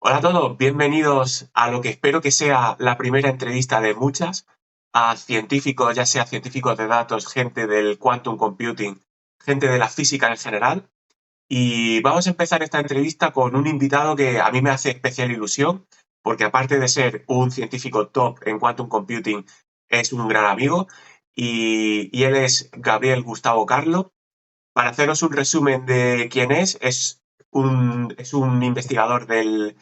Hola a todos, bienvenidos a lo que espero que sea la primera entrevista de muchas a científicos, ya sea científicos de datos, gente del quantum computing, gente de la física en general. Y vamos a empezar esta entrevista con un invitado que a mí me hace especial ilusión, porque aparte de ser un científico top en quantum computing, es un gran amigo. Y él es Gabriel Gustavo Carlo. Para haceros un resumen de quién es un investigador del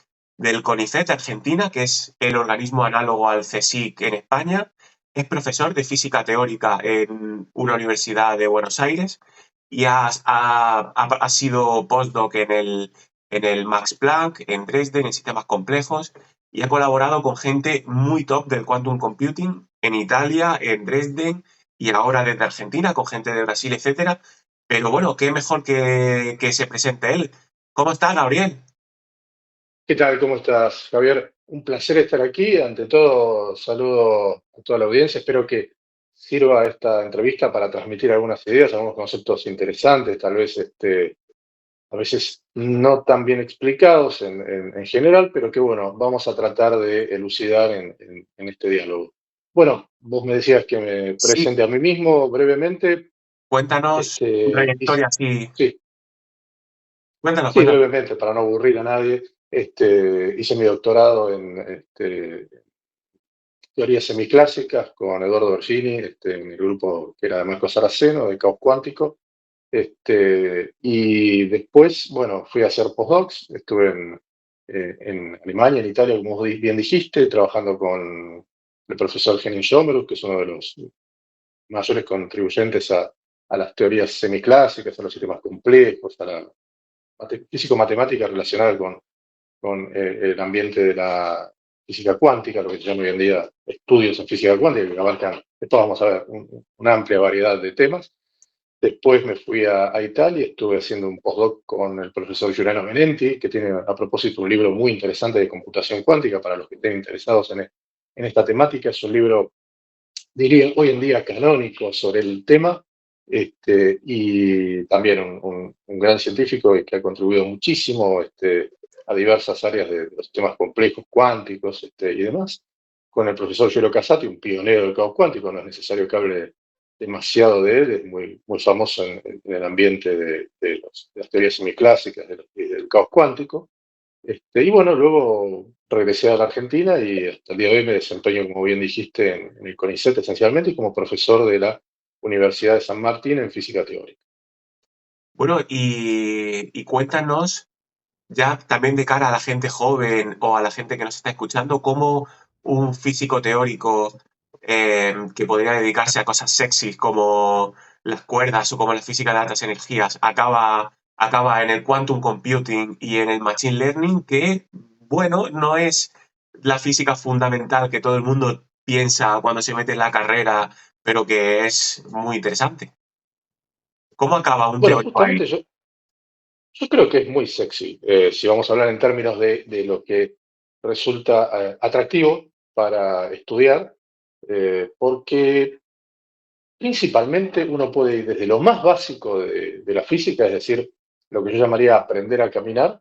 CONICET Argentina, que es el organismo análogo al CSIC en España. Es profesor de física teórica en una universidad de Buenos Aires y ha sido postdoc en el Max Planck, en Dresden, en sistemas complejos, y ha colaborado con gente muy top del quantum computing en Italia, en Dresden, y ahora desde Argentina, con gente de Brasil, etcétera. Pero bueno, qué mejor que se presente él. ¿Cómo estás, Gabriel? ¿Qué tal? ¿Cómo estás, Javier? Un placer estar aquí. Ante todo, saludo a toda la audiencia. Espero que sirva esta entrevista para transmitir algunas ideas, algunos conceptos interesantes, tal vez a veces no tan bien explicados en general, pero que bueno, vamos a tratar de elucidar en este diálogo. Bueno, vos me decías que me Sí, presente a mí mismo brevemente. cuéntanos tu Este, y trayectoria, sí. sí, Cuéntanos, Sí, cuéntanos. brevemente, para no aburrir a nadie, hice mi doctorado en teorías semiclásicas con Eduardo Bergini, en el grupo que era de Marco Saraceno, de Caos Cuántico. Y después, bueno, fui a hacer postdocs, estuve en Alemania, en Italia, como vos bien dijiste, trabajando con el profesor Henning Schomerus, que es uno de los mayores contribuyentes a las teorías semiclásicas, a los sistemas complejos, a la físico-matemática relacionada con el ambiente de la física cuántica, lo que se llama hoy en día estudios en física cuántica, que abarcan, esto vamos a ver, una amplia variedad de temas. Después me fui a Italia, estuve haciendo un postdoc con el profesor Giuliano Benenti, que tiene a propósito un libro muy interesante de computación cuántica para los que estén interesados en esta temática. Es un libro, diría, hoy en día canónico sobre el tema, y también un gran científico y que ha contribuido muchísimo a diversas áreas de los sistemas complejos cuánticos y demás. Con el profesor Yero Casati, un pionero del caos cuántico, no es necesario que hable demasiado de él, es muy, muy famoso en el ambiente de las teorías semiclásicas y del caos cuántico. Y bueno, luego regresé a la Argentina y hasta el día de hoy me desempeño, como bien dijiste, en el CONICET esencialmente y como profesor de la Universidad de San Martín en física teórica. Bueno, y cuéntanos, ya también de cara a la gente joven o a la gente que nos está escuchando, cómo un físico teórico que podría dedicarse a cosas sexys como las cuerdas o como la física de altas energías acaba en el quantum computing y en el machine learning, que, bueno, no es la física fundamental que todo el mundo piensa cuando se mete en la carrera, pero que es muy interesante. ¿Cómo acaba un Bueno, teórico ahí? justamente yo creo que es muy sexy, si vamos a hablar en términos de lo que resulta atractivo para estudiar, porque principalmente uno puede ir desde lo más básico de la física, es decir, lo que yo llamaría aprender a caminar,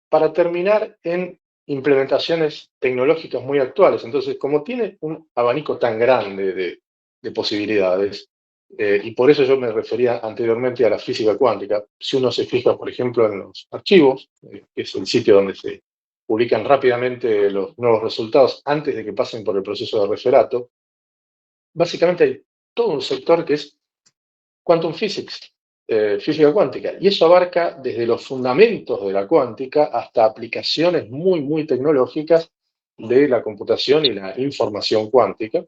para terminar en implementaciones tecnológicas muy actuales. Entonces, como tiene un abanico tan grande de posibilidades, y por eso yo me refería anteriormente a la física cuántica, si uno se fija, por ejemplo, en los archivos, que es el sitio donde se publican rápidamente los nuevos resultados antes de que pasen por el proceso de referato, básicamente hay todo un sector que es quantum physics, física cuántica, y eso abarca desde los fundamentos de la cuántica hasta aplicaciones muy, muy tecnológicas de la computación y la información cuántica.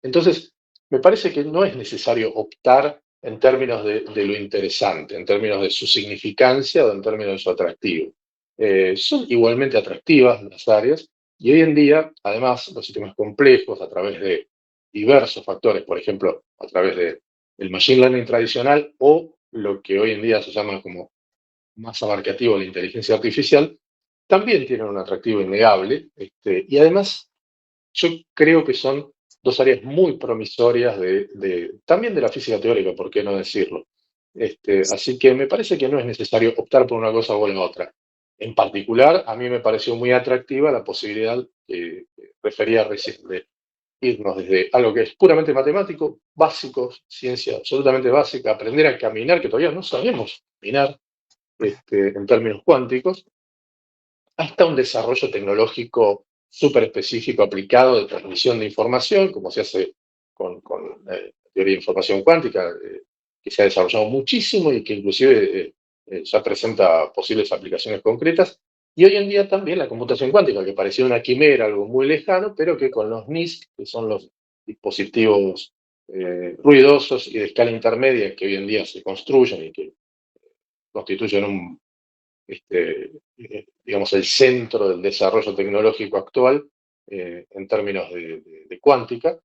Entonces, me parece que no es necesario optar en términos de lo interesante, en términos de su significancia o en términos de su atractivo. Son igualmente atractivas las áreas y hoy en día, además, los sistemas complejos a través de diversos factores, por ejemplo, a través del machine learning tradicional o lo que hoy en día se llama como más abarcativo la inteligencia artificial, también tienen un atractivo innegable. Y además yo creo que son dos áreas muy promisorias también de la física teórica, ¿por qué no decirlo? Así que me parece que no es necesario optar por una cosa o la otra. En particular, a mí me pareció muy atractiva la posibilidad que refería recién de irnos desde algo que es puramente matemático, básico, ciencia absolutamente básica, aprender a caminar, que todavía no sabemos caminar en términos cuánticos, hasta un desarrollo tecnológico súper específico aplicado de transmisión de información, como se hace con teoría de información cuántica, que se ha desarrollado muchísimo y que inclusive ya presenta posibles aplicaciones concretas. Y hoy en día también la computación cuántica, que parecía una quimera, algo muy lejano, pero que con los NISQ, que son los dispositivos ruidosos y de escala intermedia que hoy en día se construyen y que constituyen digamos, el centro del desarrollo tecnológico actual en términos de cuántica,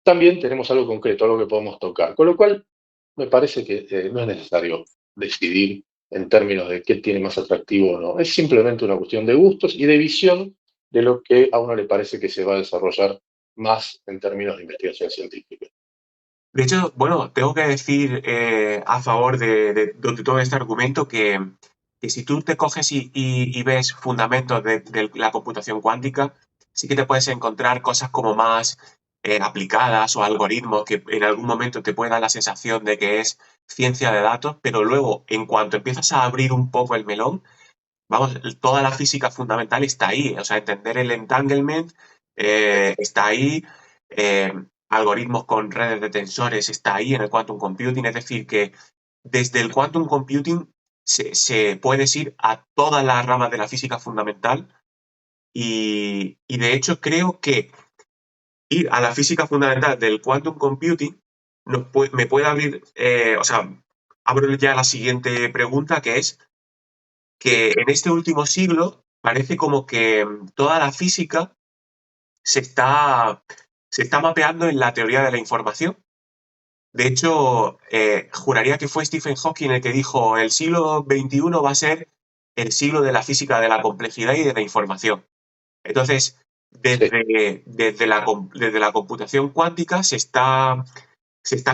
también tenemos algo concreto, algo que podemos tocar. Con lo cual, me parece que no es necesario decidir en términos de qué tiene más atractivo o no. Es simplemente una cuestión de gustos y de visión de lo que a uno le parece que se va a desarrollar más en términos de investigación científica. De hecho, bueno, tengo que decir a favor de todo este argumento que si tú te coges y ves fundamentos de la computación cuántica, sí que te puedes encontrar cosas como más aplicadas o algoritmos que en algún momento te pueden dar la sensación de que es ciencia de datos, pero luego, en cuanto empiezas a abrir un poco el melón, vamos, toda la física fundamental está ahí. O sea, entender el entanglement está ahí. eh, Algoritmos con redes de tensores está ahí en el quantum computing. Es decir, que desde el quantum computing se puedes ir a todas las ramas de la física fundamental y de hecho creo que ir a la física fundamental del quantum computing me puede abrir, o sea, abro ya la siguiente pregunta que es que en este último siglo parece como que toda la física se está, se está mapeando en la teoría de la información. De hecho, juraría que fue Stephen Hawking el que dijo el siglo XXI va a ser el siglo de la física de la complejidad y de la información. Entonces, Sí. desde la computación cuántica se está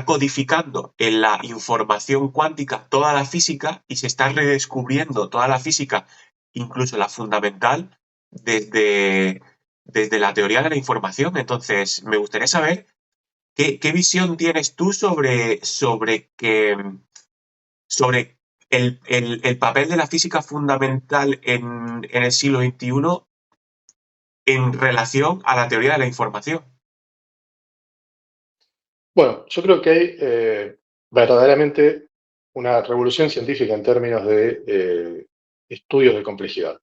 codificando en la información cuántica toda la física y se está redescubriendo toda la física, incluso la fundamental, desde, desde la teoría de la información. Entonces, me gustaría saber qué visión tienes tú sobre el papel de la física fundamental en el siglo XXI en relación a la teoría de la información. Bueno, yo creo que hay verdaderamente una revolución científica en términos de estudios de complejidad.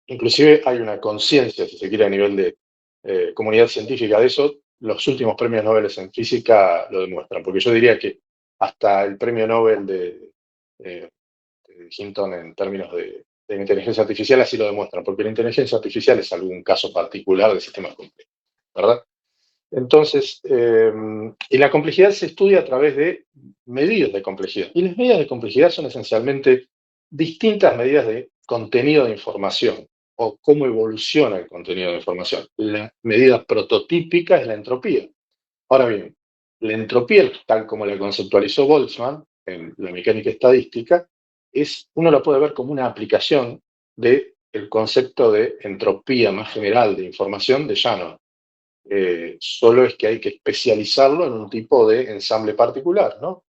Inclusive hay una conciencia, si se quiere, a nivel de comunidad científica de eso. Los últimos premios Nobel en física lo demuestran, porque yo diría que hasta el premio Nobel eh, de Hinton en términos de inteligencia artificial así lo demuestran, porque la inteligencia artificial es algún caso particular de sistemas complejos, ¿verdad? Entonces, y la complejidad se estudia a través de medidas de complejidad. Y las medidas de complejidad son esencialmente distintas medidas de contenido de información o cómo evoluciona el contenido de información. La medida prototípica es la entropía. Ahora bien, la entropía, tal como la conceptualizó Boltzmann en la mecánica estadística, uno la puede ver como una aplicación del concepto de entropía más general de información de Shannon. Solo es que hay que especializarlo en un tipo de ensamble particular, ¿no?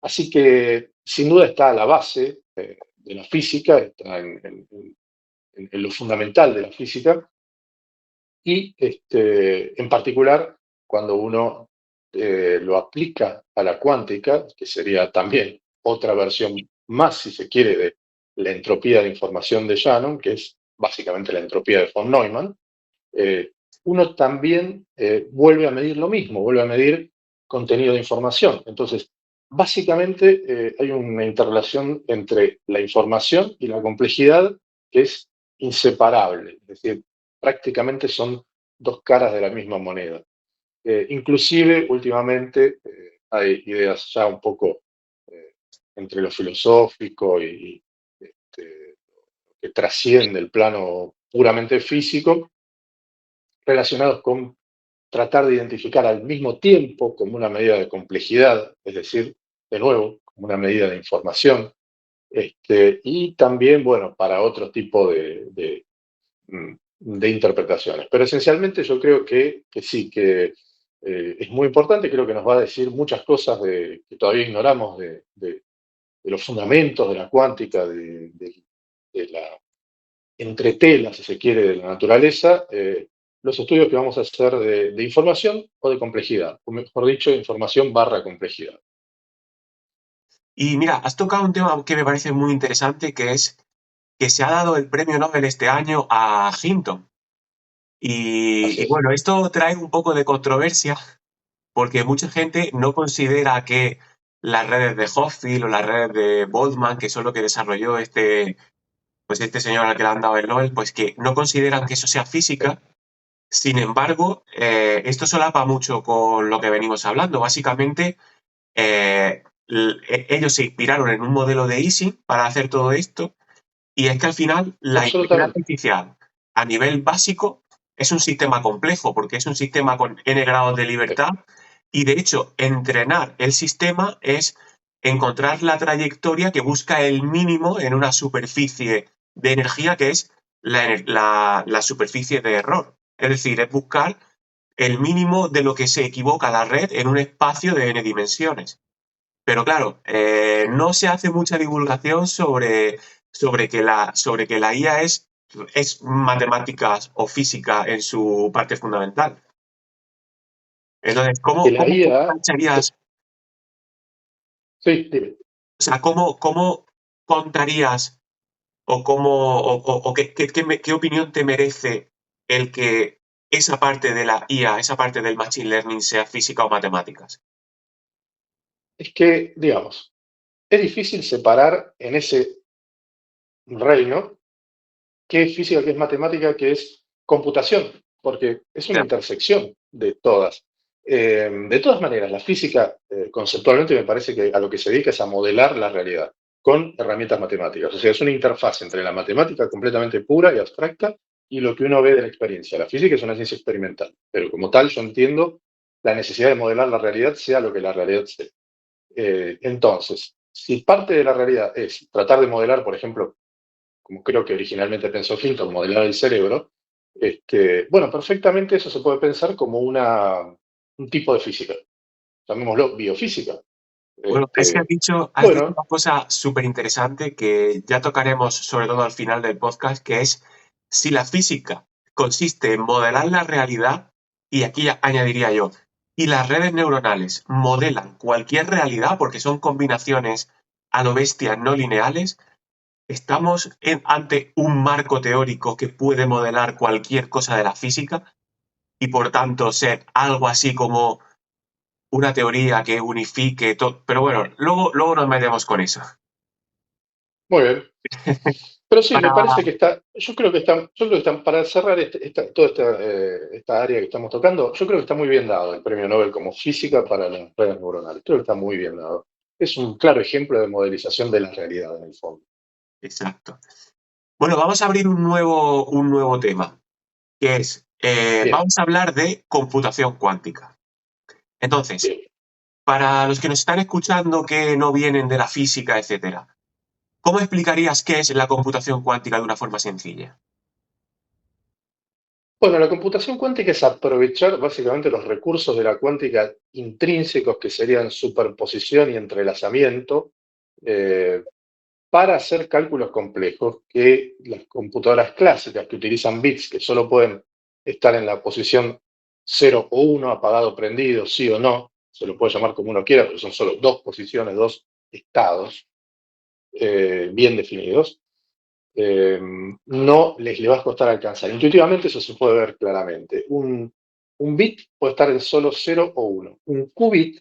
Así que sin duda está a la base de la física, está en lo fundamental de la física y en particular cuando uno lo aplica a la cuántica, que sería también otra versión más, si se quiere, de la entropía de información de Shannon, que es básicamente la entropía de von Neumann, eh, uno también vuelve a medir lo mismo, vuelve a medir contenido de información. Entonces, básicamente hay una interrelación entre la información y la complejidad que es inseparable, es decir, prácticamente son dos caras de la misma moneda. Inclusive, últimamente, hay ideas ya un poco eh, entre lo filosófico y que trasciende el plano puramente físico, relacionados con tratar de identificar al mismo tiempo como una medida de complejidad, es decir, de nuevo, como una medida de información, Y también, bueno, para otro tipo de interpretaciones. Pero esencialmente yo creo que sí, que es muy importante, creo que nos va a decir muchas cosas que todavía ignoramos de los fundamentos de la cuántica, de la entretela, si se quiere, de la naturaleza, los estudios que vamos a hacer de información o de complejidad, o mejor dicho, información barra complejidad. Y mira, has tocado un tema que me parece muy interesante, que es que se ha dado el premio Nobel este año a Hinton. Así Y es. bueno, esto trae un poco de controversia porque mucha gente no considera que las redes de Hopfield o las redes de Boltzmann, que son lo que desarrolló pues este señor al que le han dado el Nobel, pues que no consideran que eso sea física. Sin embargo, esto solapa mucho con lo que venimos hablando. Básicamente, ellos se inspiraron en un modelo de Ising para hacer todo esto, y es que al final la inteligencia Absolutamente. artificial a nivel básico es un sistema complejo, porque es un sistema con n grados de Sí. libertad, y de hecho entrenar el sistema es encontrar la trayectoria que busca el mínimo en una superficie de energía que es la superficie de error. Es decir, es buscar el mínimo de lo que se equivoca la red en un espacio de n dimensiones. Pero claro, no se hace mucha divulgación sobre que la IA es matemáticas o física en su parte fundamental. Entonces, Que la cómo IA, sí, contarías, sí, dime. o sea, cómo contarías o qué opinión te merece el que esa parte de la IA, esa parte del Machine Learning sea física o matemáticas? Es que, digamos, es difícil separar en ese reino qué es física, qué es matemática, qué es computación, porque es una Ya, intersección de todas. De todas maneras, la física, conceptualmente, me parece que a lo que se dedica es a modelar la realidad con herramientas matemáticas. O sea, es una interfaz entre la matemática completamente pura y abstracta y lo que uno ve de la experiencia. La física es una ciencia experimental, pero como tal yo entiendo la necesidad de modelar la realidad, sea lo que la realidad sea. Entonces, si parte de la realidad es tratar de modelar, por ejemplo, como creo que originalmente pensó Hinton, modelar el cerebro, bueno, perfectamente eso se puede pensar como un tipo de física, llamémoslo biofísica. bueno, es que Este, has dicho bueno, una cosa súper interesante que ya tocaremos sobre todo al final del podcast, que es si la física consiste en modelar la realidad, y aquí añadiría yo, y las redes neuronales modelan cualquier realidad porque son combinaciones a lo bestia no lineales, estamos ante un marco teórico que puede modelar cualquier cosa de la física y por tanto ser algo así como una teoría que unifique todo. Pero bueno, luego nos metemos con eso. muy bien. Pero sí, me Para, parece que está, para cerrar toda esta área que estamos tocando, yo creo que está muy bien dado el premio Nobel como física para las redes neuronales. Creo que está muy bien dado. Es un claro ejemplo de modelización de la realidad en el fondo. exacto. Bueno, vamos a abrir un nuevo tema, que es, Bien, vamos a hablar de computación cuántica. Entonces, bien. para los que nos están escuchando que no vienen de la física, etcétera, ¿cómo explicarías qué es la computación cuántica de una forma sencilla? Bueno, la computación cuántica es aprovechar básicamente los recursos de la cuántica intrínsecos, que serían superposición y entrelazamiento, eh, para hacer cálculos complejos que las computadoras clásicas que utilizan bits que solo pueden estar en la posición 0 o 1, apagado, prendido, sí o no, se lo puede llamar como uno quiera, pero son solo dos posiciones, dos estados bien definidos, no le va a costar alcanzar. Intuitivamente eso se puede ver claramente. Un bit puede estar en solo 0 o 1. Un qubit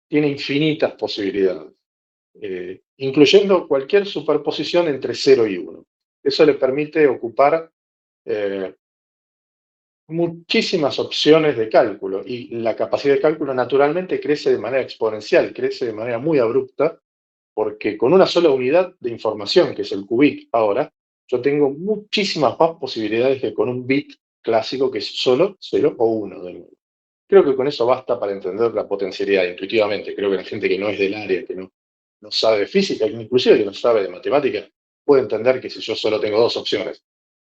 tiene infinitas posibilidades, incluyendo cualquier superposición entre 0 y 1. Eso le permite ocupar eh, muchísimas opciones de cálculo y la capacidad de cálculo naturalmente crece de manera exponencial, crece de manera muy abrupta porque con una sola unidad de información, que es el qubit ahora, yo tengo muchísimas más posibilidades que con un bit clásico que es solo 0 o 1 de nuevo. Creo que con eso basta para entender la potencialidad intuitivamente. Creo que la gente que no es del área, que no no sabe de física, inclusive que no sabe de matemática, puede entender que si yo solo tengo dos opciones,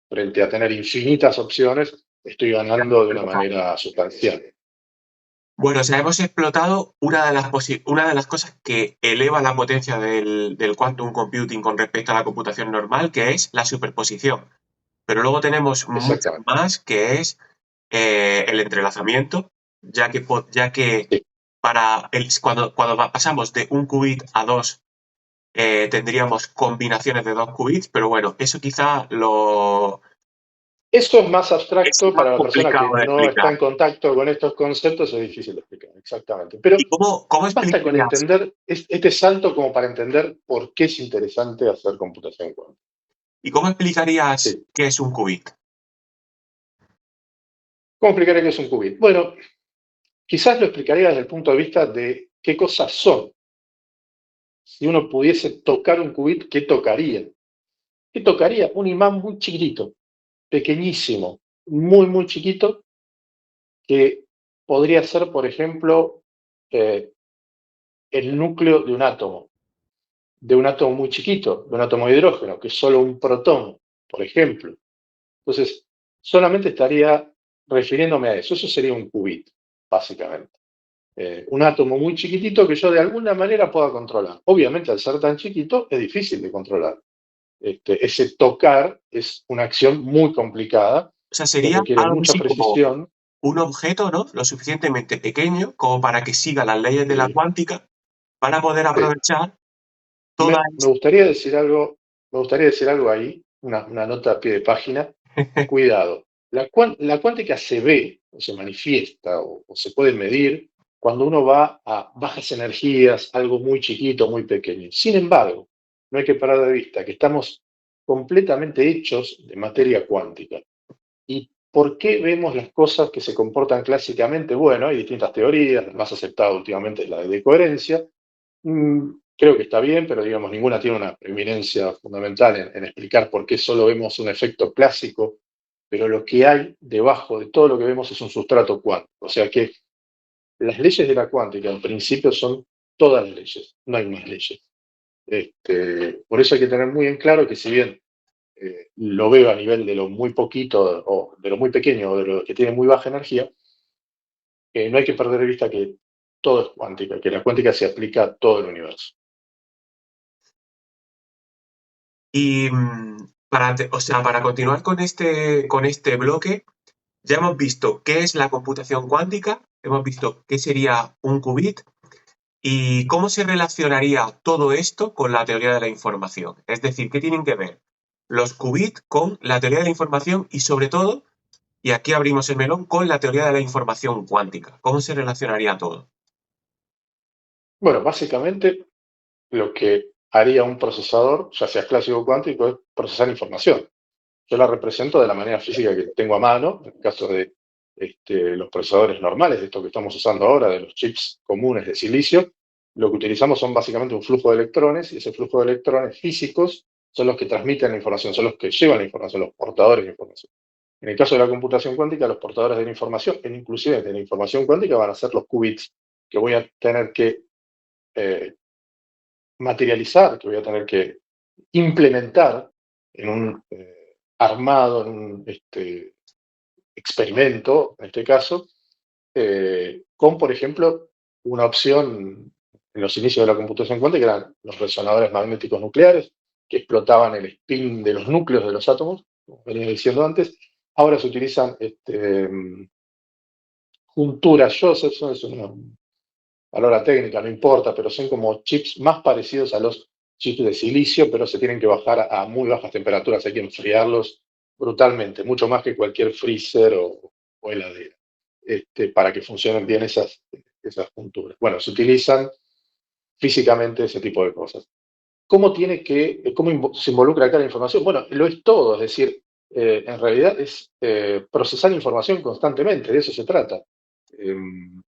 frente a tener infinitas opciones, estoy ganando de una manera sustancial. Bueno, o sea, hemos explotado una de las cosas que eleva la potencia del quantum computing con respecto a la computación normal, que es la superposición. Pero luego tenemos muchas Exactamente. más, que es el entrelazamiento, ya que Sí. cuando pasamos de un qubit a dos, tendríamos combinaciones de dos qubits, pero bueno, eso quizá Eso es más es abstracto más para la persona que complicado de no está explicar. en contacto con estos conceptos, es difícil de explicar, exactamente. Pero ¿Y cómo basta con explicarías? entender este salto como para entender por qué es interesante hacer computación cuántica. ¿Y cómo explicarías Sí. qué es un qubit? ¿Cómo explicar qué es un qubit? Bueno, quizás lo explicaría desde el punto de vista de qué cosas son. Si uno pudiese tocar un qubit, ¿qué tocaría? ¿Qué tocaría? Un imán muy chiquitito, pequeñísimo, muy chiquito, que podría ser, por ejemplo, eh, el núcleo de un átomo muy chiquito, de un átomo de hidrógeno, que es solo un protón, por ejemplo. Entonces, solamente estaría refiriéndome a eso. Eso sería un qubit, básicamente. Un átomo muy chiquitito que yo de alguna manera pueda controlar. Obviamente, al ser tan chiquito, es difícil de controlar. Ese tocar es una acción muy complicada O sea, que sería requiere algo mucha así como precisión. un objeto, ¿no? Lo suficientemente pequeño como para que siga las leyes de la Sí, cuántica para poder sí. aprovechar toda Me gustaría decir algo, me gustaría decir algo ahí, una nota a pie de página. esa... Cuidado. La cuántica se ve o se manifiesta o se puede medir cuando uno va a bajas energías, algo muy chiquito, muy pequeño. Sin embargo, no hay que parar de vista que estamos completamente hechos de materia cuántica. ¿Y por qué vemos las cosas que se comportan clásicamente? Bueno, hay distintas teorías, la más aceptada últimamente es la de decoherencia. Creo que está bien, pero digamos, ninguna tiene una preeminencia fundamental en explicar por qué solo vemos un efecto clásico, pero lo que hay debajo de todo lo que vemos es un sustrato cuántico. O sea que las leyes de la cuántica en principio son todas las leyes, no hay más leyes. Por eso hay que tener muy en claro que si bien lo veo a nivel de lo muy poquito o de lo muy pequeño o de lo que tiene muy baja energía, no hay que perder de vista que todo es cuántica, que la cuántica se aplica a todo el universo. Y o sea, para continuar con este bloque, ya hemos visto qué es la computación cuántica, hemos visto qué sería un qubit y cómo se relacionaría todo esto con la teoría de la información. Es decir, qué tienen que ver los qubits con la teoría de la información y sobre todo, y aquí abrimos el melón, con la teoría de la información cuántica. ¿Cómo se relacionaría todo? Bueno, básicamente lo que haría un procesador, ya sea clásico o cuántico, es procesar información. Yo la represento de la manera física que tengo a mano, en el caso de los procesadores normales, de esto que estamos usando ahora, de los chips comunes de silicio, lo que utilizamos son básicamente un flujo de electrones, y ese flujo de electrones físicos son los que transmiten la información, son los que llevan la información, los portadores de información. En el caso de la computación cuántica, los portadores de la información, inclusive de la información cuántica, van a ser los qubits que voy a tener que eh, materializar, que voy a tener que implementar en un armado, en un experimento, en este caso, con, por ejemplo, una opción en los inicios de la computación cuántica, que eran los resonadores magnéticos nucleares, que explotaban el spin de los núcleos de los átomos, como venía diciendo antes. Ahora se utilizan junturas Josephson, es una palabra técnica, no importa, pero son como chips más parecidos a los chips de silicio, pero se tienen que bajar a muy bajas temperaturas, hay que enfriarlos brutalmente, mucho más que cualquier freezer o heladera, para que funcionen bien esas junturas. Bueno, se utilizan físicamente ese tipo de cosas. ¿Cómo se involucra acá la información? Bueno, lo es todo, es decir, en realidad es procesar información constantemente, de eso se trata. Em,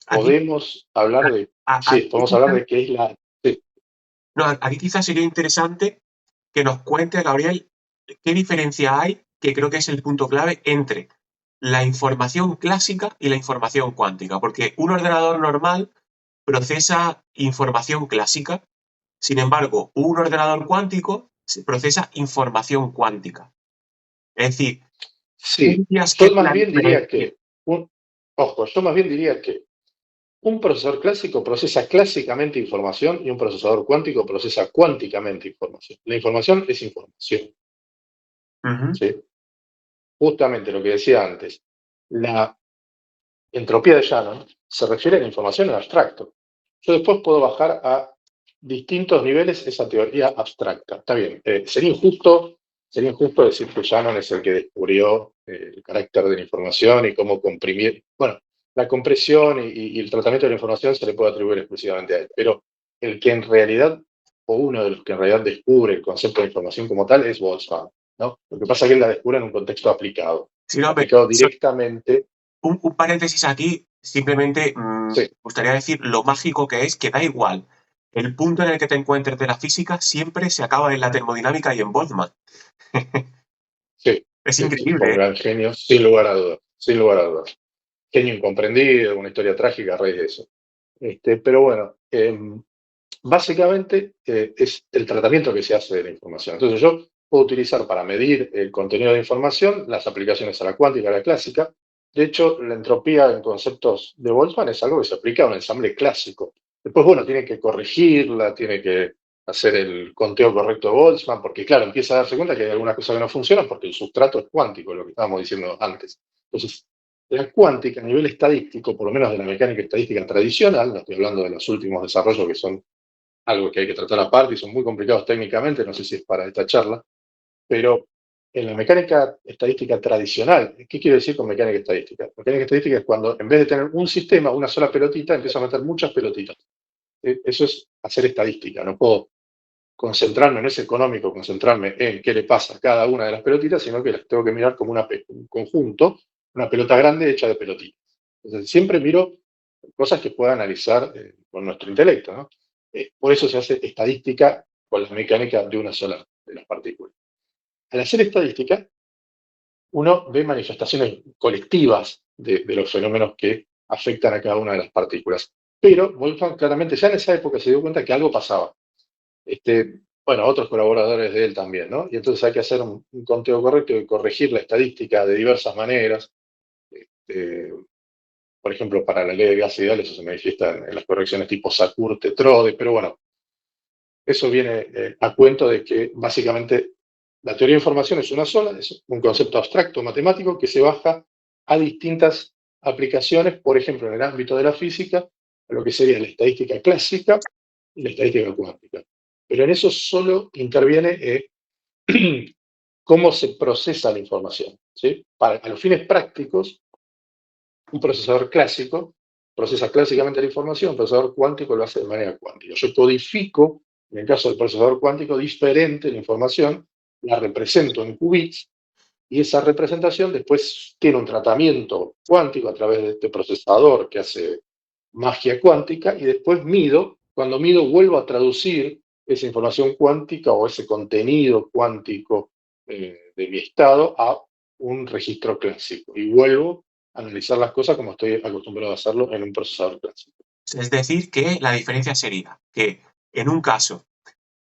Aquí, podemos hablar de, sí, aquí podemos hablar quizás, de qué es la, sí, no, aquí quizás sería interesante que nos cuente, Gabriel, qué diferencia hay, que creo que es el punto clave, entre la información clásica y la información cuántica. Porque un ordenador normal procesa información clásica. Sin embargo, un ordenador cuántico procesa información cuántica. Es decir, ¿qué Sí, dirías que yo es más la bien diría diferencia? que, yo más bien diría que un procesador clásico procesa clásicamente información y un procesador cuántico procesa cuánticamente información. La información es información, Ujú. ¿sí? Justamente lo que decía antes, la entropía de Shannon se refiere a la información en abstracto. Yo después puedo bajar a distintos niveles esa teoría abstracta. Está bien, sería injusto decir que Shannon es el que descubrió el carácter de la información y cómo comprimir. Bueno, la compresión y el tratamiento de la información se le puede atribuir exclusivamente a él, pero el que en realidad, o uno de los que en realidad descubre el concepto de información como tal, es Boltzmann, ¿no? Lo que pasa es que él la descubre en un contexto aplicado, Si no, aplicado directamente. un paréntesis aquí, simplemente me Sí, gustaría decir lo mágico que es que da igual. El punto en el que te encuentres de la física siempre se acaba en la termodinámica y en Boltzmann. sí, Es sí, sí, fue increíble, un ¿eh? gran genio, sin lugar a dudas, sin lugar a dudas. Genio incomprendido, una historia trágica a raíz de eso. Pero bueno, básicamente es el tratamiento que se hace de la información. Entonces yo puedo utilizar para medir el contenido de información las aplicaciones a la cuántica, a la clásica. De hecho, la entropía en conceptos de Boltzmann es algo que se aplica a un ensamble clásico. Después, bueno, tiene que corregirla, tiene que hacer el conteo correcto de Boltzmann, porque claro, empieza a darse cuenta que hay algunas cosas que no funcionan porque el sustrato es cuántico, lo que estábamos diciendo antes. Entonces, la cuántica a nivel estadístico, por lo menos de la mecánica estadística tradicional, no estoy hablando de los últimos desarrollos que son algo que hay que tratar aparte y son muy complicados técnicamente, no sé si es para esta charla, pero en la mecánica estadística tradicional, ¿qué quiero decir con mecánica estadística? Mecánica estadística es cuando en vez de tener un sistema, una sola pelotita, empiezo a meter muchas pelotitas. Eso es hacer estadística, no puedo concentrarme, no es económico concentrarme en qué le pasa a cada una de las pelotitas, sino que las tengo que mirar como un conjunto, una pelota grande hecha de pelotitas. Entonces, siempre miro cosas que pueda analizar con nuestro intelecto, ¿no? Por eso se hace estadística con la mecánica de una sola de las partículas. Al hacer estadística, uno ve manifestaciones colectivas de los fenómenos que afectan a cada una de las partículas. Pero Wolfgang claramente ya en esa época se dio cuenta que algo pasaba. Bueno, otros colaboradores de él también, ¿no? Y entonces hay que hacer un conteo correcto y corregir la estadística de diversas maneras. Este, por ejemplo, para la ley de gas ideal eso se manifiesta en las correcciones tipo Sackur-Tetrode, pero bueno, eso viene a cuento de que básicamente la teoría de información es una sola, es un concepto abstracto matemático que se baja a distintas aplicaciones, por ejemplo, en el ámbito de la física, a lo que sería la estadística clásica y la estadística cuántica. Pero en eso solo interviene cómo se procesa la información. ¿Sí? A los fines prácticos, un procesador clásico procesa clásicamente la información, un procesador cuántico lo hace de manera cuántica. Yo codifico, en el caso del procesador cuántico, diferente la información, la represento en qubits, y esa representación después tiene un tratamiento cuántico a través de este procesador que hace magia cuántica, y después cuando mido vuelvo a traducir esa información cuántica o ese contenido cuántico de mi estado a un registro clásico y vuelvo a analizar las cosas como estoy acostumbrado a hacerlo en un procesador clásico. Es decir, que la diferencia sería que en un caso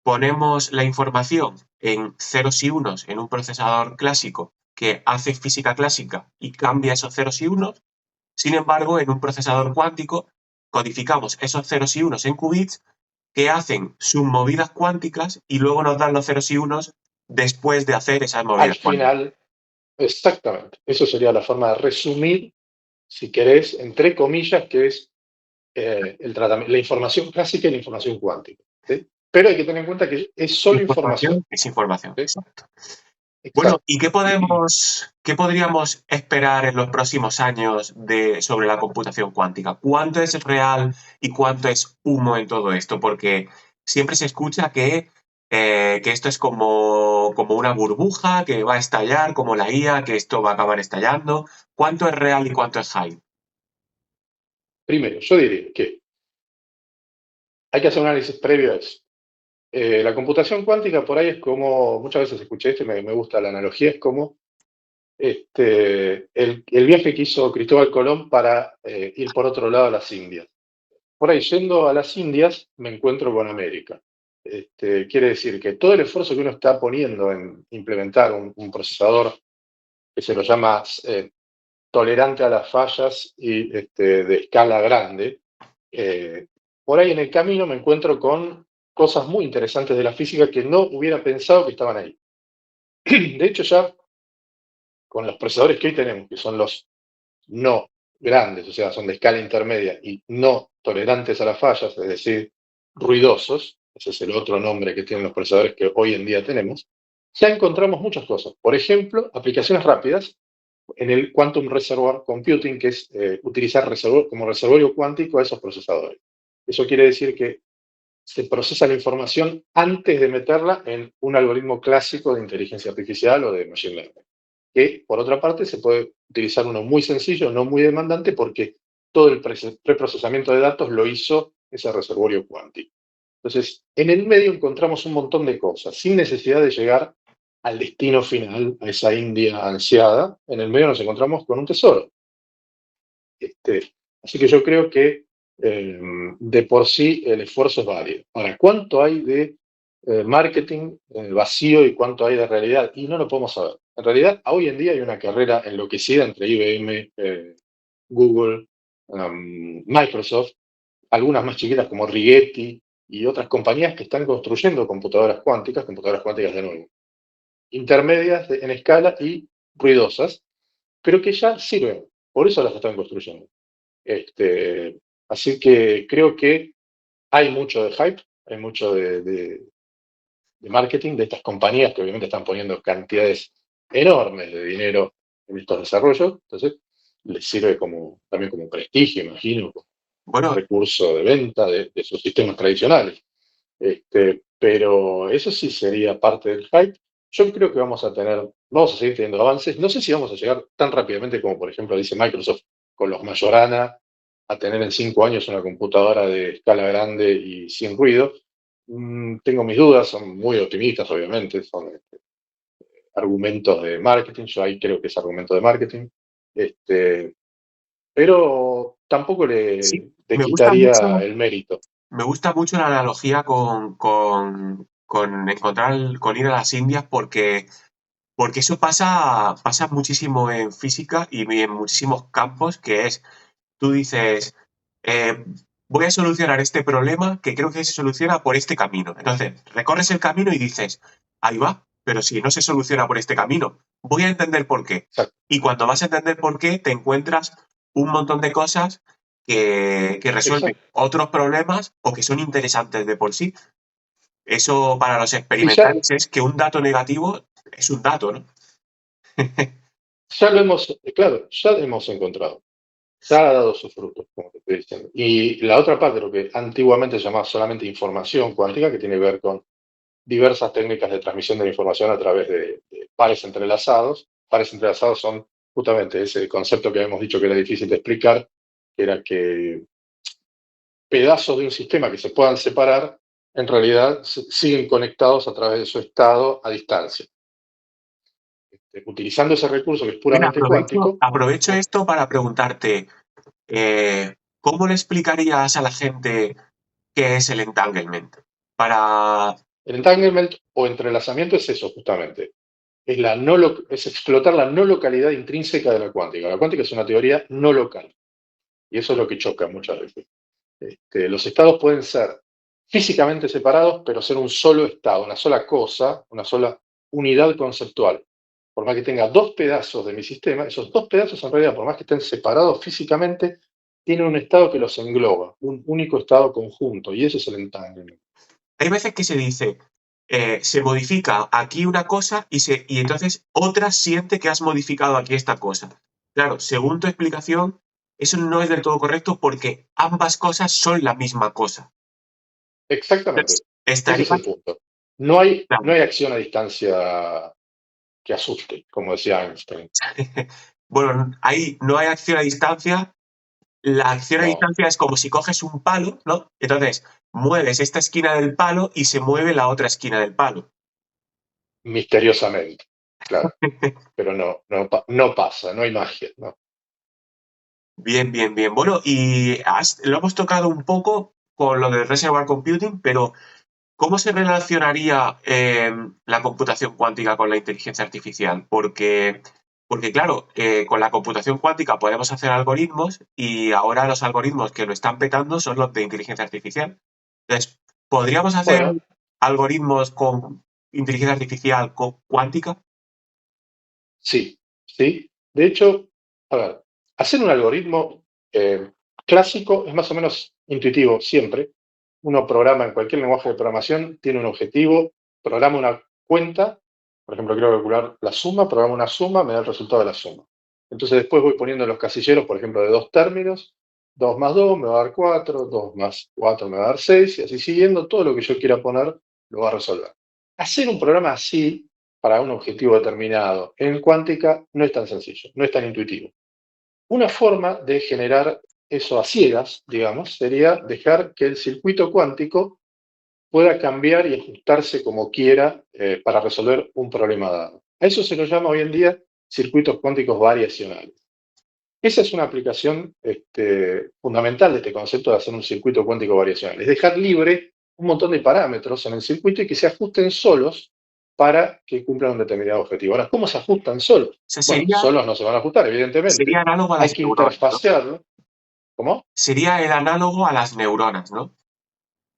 ponemos la información en ceros y unos en un procesador clásico que hace física clásica y cambia esos ceros y unos. Sin embargo, en un procesador cuántico codificamos esos ceros y unos en qubits que hacen sus movidas cuánticas y luego nos dan los ceros y unos después de hacer esas Al movidas cuánticas. final, exactamente, eso sería la forma de resumir, si querés, entre comillas, que es la información clásica y la información cuántica. ¿Sí? Pero hay que tener en cuenta que es solo información. Información es información, ¿Sí? exacto. Bueno, Exacto. ¿y qué podríamos esperar en los próximos años sobre la computación cuántica? ¿Cuánto es real y cuánto es humo en todo esto? Porque siempre se escucha que esto es como una burbuja, que va a estallar, como la IA, que esto va a acabar estallando. ¿Cuánto es real y cuánto es hype? Primero, yo diría que hay que hacer un análisis previo a eso. La computación cuántica por ahí es como, muchas veces escuché esto y me gusta la analogía, es como el viaje que hizo Cristóbal Colón para ir por otro lado a las Indias. por ahí yendo a las Indias, me encuentro con América. Quiere decir que todo el esfuerzo que uno está poniendo en implementar un procesador que se lo llama tolerante a las fallas y de escala grande, por ahí en el camino me encuentro con cosas muy interesantes de la física que no hubiera pensado que estaban ahí. De hecho, ya con los procesadores que hoy tenemos, que son los no grandes, o sea, son de escala intermedia y no tolerantes a las fallas, es decir, ruidosos, ese es el otro nombre que tienen los procesadores que hoy en día tenemos, ya encontramos muchas cosas. Por ejemplo, aplicaciones rápidas en el Quantum Reservoir Computing, que es utilizar como reservorio cuántico a esos procesadores. Eso quiere decir que se procesa la información antes de meterla en un algoritmo clásico de inteligencia artificial o de machine learning. Que, por otra parte, se puede utilizar uno muy sencillo, no muy demandante, porque todo el preprocesamiento de datos lo hizo ese reservorio cuántico. Entonces, en el medio encontramos un montón de cosas, sin necesidad de llegar al destino final, a esa India ansiada. En el medio nos encontramos con un tesoro. Así que yo creo que de por sí el esfuerzo es válido. Ahora, ¿cuánto hay de marketing vacío y cuánto hay de realidad? Y no lo podemos saber. En realidad, hoy en día hay una carrera enloquecida entre IBM, Google, Microsoft, algunas más chiquitas como Rigetti y otras compañías que están construyendo computadoras cuánticas de nuevo, intermedias en escala y ruidosas, pero que ya sirven. Por eso las están construyendo. Así que creo que hay mucho de hype, hay mucho de marketing de estas compañías que obviamente están poniendo cantidades enormes de dinero en estos desarrollos. Entonces, les sirve también como prestigio, imagino, como Bueno, recurso de venta de sus sistemas tradicionales. Pero eso sí sería parte del hype. Yo creo que vamos a seguir teniendo avances. No sé si vamos a llegar tan rápidamente como, por ejemplo, dice Microsoft con los Majorana, a tener en 5 años una computadora de escala grande y sin ruido. Tengo mis dudas, son muy optimistas, obviamente, son argumentos de marketing. Yo ahí creo que es argumento de marketing. Este, pero tampoco sí, le me gusta mucho, quitaría el mérito. me gusta mucho la analogía con con ir a las Indias porque eso pasa muchísimo en física y en muchísimos campos, que es, tú dices, eh, voy a solucionar este problema que creo que se soluciona por este camino. Entonces, recorres el camino y dices, ahí va, pero si no se soluciona por este camino, voy a entender por qué. Exacto, Y cuando vas a entender por qué, te encuentras un montón de cosas que resuelven exacto. otros problemas o que son interesantes de por sí. Eso para los Y ya, experimentales es que un dato negativo es un dato, ¿no? ya lo hemos, claro, ya lo hemos encontrado. Ya ha dado sus frutos, como te estoy diciendo. Y la otra parte, lo que antiguamente se llamaba solamente información cuántica, que tiene que ver con diversas técnicas de transmisión de la información a través de pares entrelazados. Pares entrelazados son justamente ese concepto que habíamos dicho que era difícil de explicar, que era que pedazos de un sistema que se puedan separar, en realidad siguen conectados a través de su estado a distancia. Utilizando ese recurso que es Mira, puramente cuántico. aprovecho esto para preguntarte, ¿cómo le explicarías a la gente qué es el entanglement? Para... El entanglement o entrelazamiento es eso justamente. Es explotar la no localidad intrínseca de la cuántica. La cuántica es una teoría no local. Y eso es lo que choca muchas veces. Los estados pueden ser físicamente separados, pero ser un solo estado, una sola cosa, una sola unidad conceptual. Por más que tenga dos pedazos de mi sistema, esos dos pedazos en realidad, por más que estén separados físicamente, tienen un estado que los engloba, un único estado conjunto, y ese es el entanglement. Hay veces que se dice, se modifica aquí una cosa y entonces otra siente que has modificado aquí esta cosa. Claro, según tu explicación, eso no es del todo correcto porque ambas cosas son la misma cosa. Exactamente. Entonces, Ese estaría es el punto. No hay claro. acción a distancia que asuste, como decía Einstein. Bueno, ahí no hay acción a distancia. La acción a No, distancia es como si coges un palo, ¿no? Entonces, mueves esta esquina del palo y se mueve la otra esquina del palo. misteriosamente, claro. Pero no pasa, no hay magia, no. Bien, bien, bien. Bueno, y lo hemos tocado un poco con lo del reservoir computing, pero ¿cómo se relacionaría la computación cuántica con la inteligencia artificial? Porque claro, con la computación cuántica podemos hacer algoritmos y ahora los algoritmos que lo están petando son los de inteligencia artificial. Entonces, ¿podríamos hacer Bueno, algoritmos con inteligencia artificial cuántica? sí, sí. De hecho, a ver, hacer un algoritmo clásico es más o menos intuitivo siempre. Uno programa en cualquier lenguaje de programación, tiene un objetivo, programa una cuenta, por ejemplo, quiero calcular la suma, programa una suma, me da el resultado de la suma. Entonces después voy poniendo los casilleros, por ejemplo, de dos términos, 2 más 2 me va a dar 4, 2 más 4 me va a dar 6, y así siguiendo, todo lo que yo quiera poner lo va a resolver. Hacer un programa así para un objetivo determinado en cuántica no es tan sencillo, no es tan intuitivo. Una forma de generar eso a ciegas, digamos, sería dejar que el circuito cuántico pueda cambiar y ajustarse como quiera para resolver un problema dado. A eso se lo llama hoy en día circuitos cuánticos variacionales. Esa es una aplicación fundamental de este concepto de hacer un circuito cuántico variacional. Es dejar libre un montón de parámetros en el circuito y que se ajusten solos para que cumplan un determinado objetivo. Ahora, ¿cómo se ajustan solos? O sea, Bueno, sería, solos no se van a ajustar, sería evidentemente. análogo a Hay las que neuronas, ¿no? interfacearlo. ¿Cómo? Sería el análogo a las neuronas, ¿no?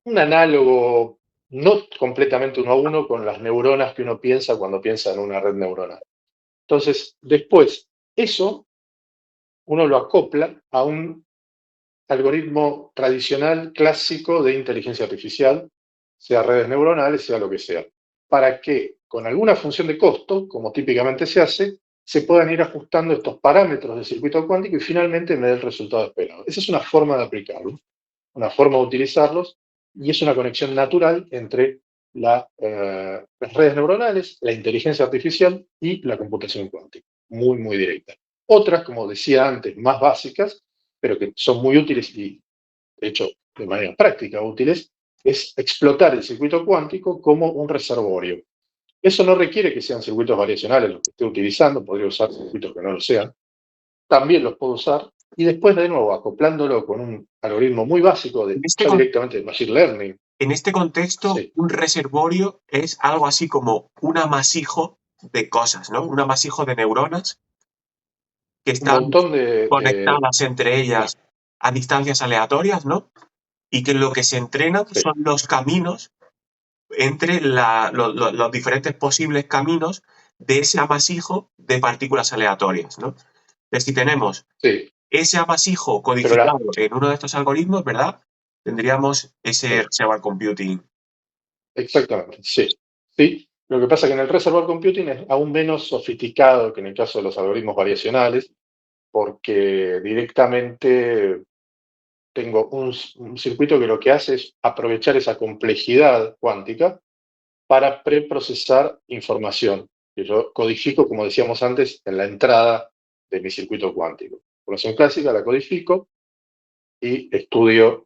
Un análogo no completamente uno a uno con las neuronas que uno piensa cuando piensa en una red neuronal. Entonces, después, eso uno lo acopla a un algoritmo tradicional, clásico de inteligencia artificial, sea redes neuronales, sea lo que sea, para que con alguna función de costo, como típicamente se hace, se puedan ir ajustando estos parámetros del circuito cuántico y finalmente me dé el resultado esperado. Esa es una forma de aplicarlo, una forma de utilizarlos, y es una conexión natural entre las redes neuronales, la inteligencia artificial y la computación cuántica. Muy, muy directa. Otras, como decía antes, más básicas, pero que son muy útiles y, de hecho, de manera práctica útiles, es explotar el circuito cuántico como un reservorio. Eso no requiere que sean circuitos variacionales los que esté utilizando, podría usar circuitos que no lo sean, también los puedo usar, y después de nuevo acoplándolo con un algoritmo muy básico En de este, ya directamente de Machine Learning. en este contexto, Sí, un reservorio es algo así como un amasijo de cosas, ¿no? Un amasijo de neuronas que un están montón de conectadas entre claro, ellas a distancias aleatorias, ¿no? Y que lo que se entrenan sí, son los caminos entre los diferentes posibles caminos de ese amasijo de partículas aleatorias, ¿no? Entonces, si tenemos sí, ese amasijo pero codificado en uno de estos algoritmos, ¿verdad? Tendríamos ese sí, reservoir computing. exactamente, sí, sí. Lo que pasa es que en el reservoir computing es aún menos sofisticado que en el caso de los algoritmos variacionales, porque directamente tengo un circuito que lo que hace es aprovechar esa complejidad cuántica para preprocesar información, que yo codifico, como decíamos antes, en la entrada de mi circuito cuántico. Información clásica la codifico y estudio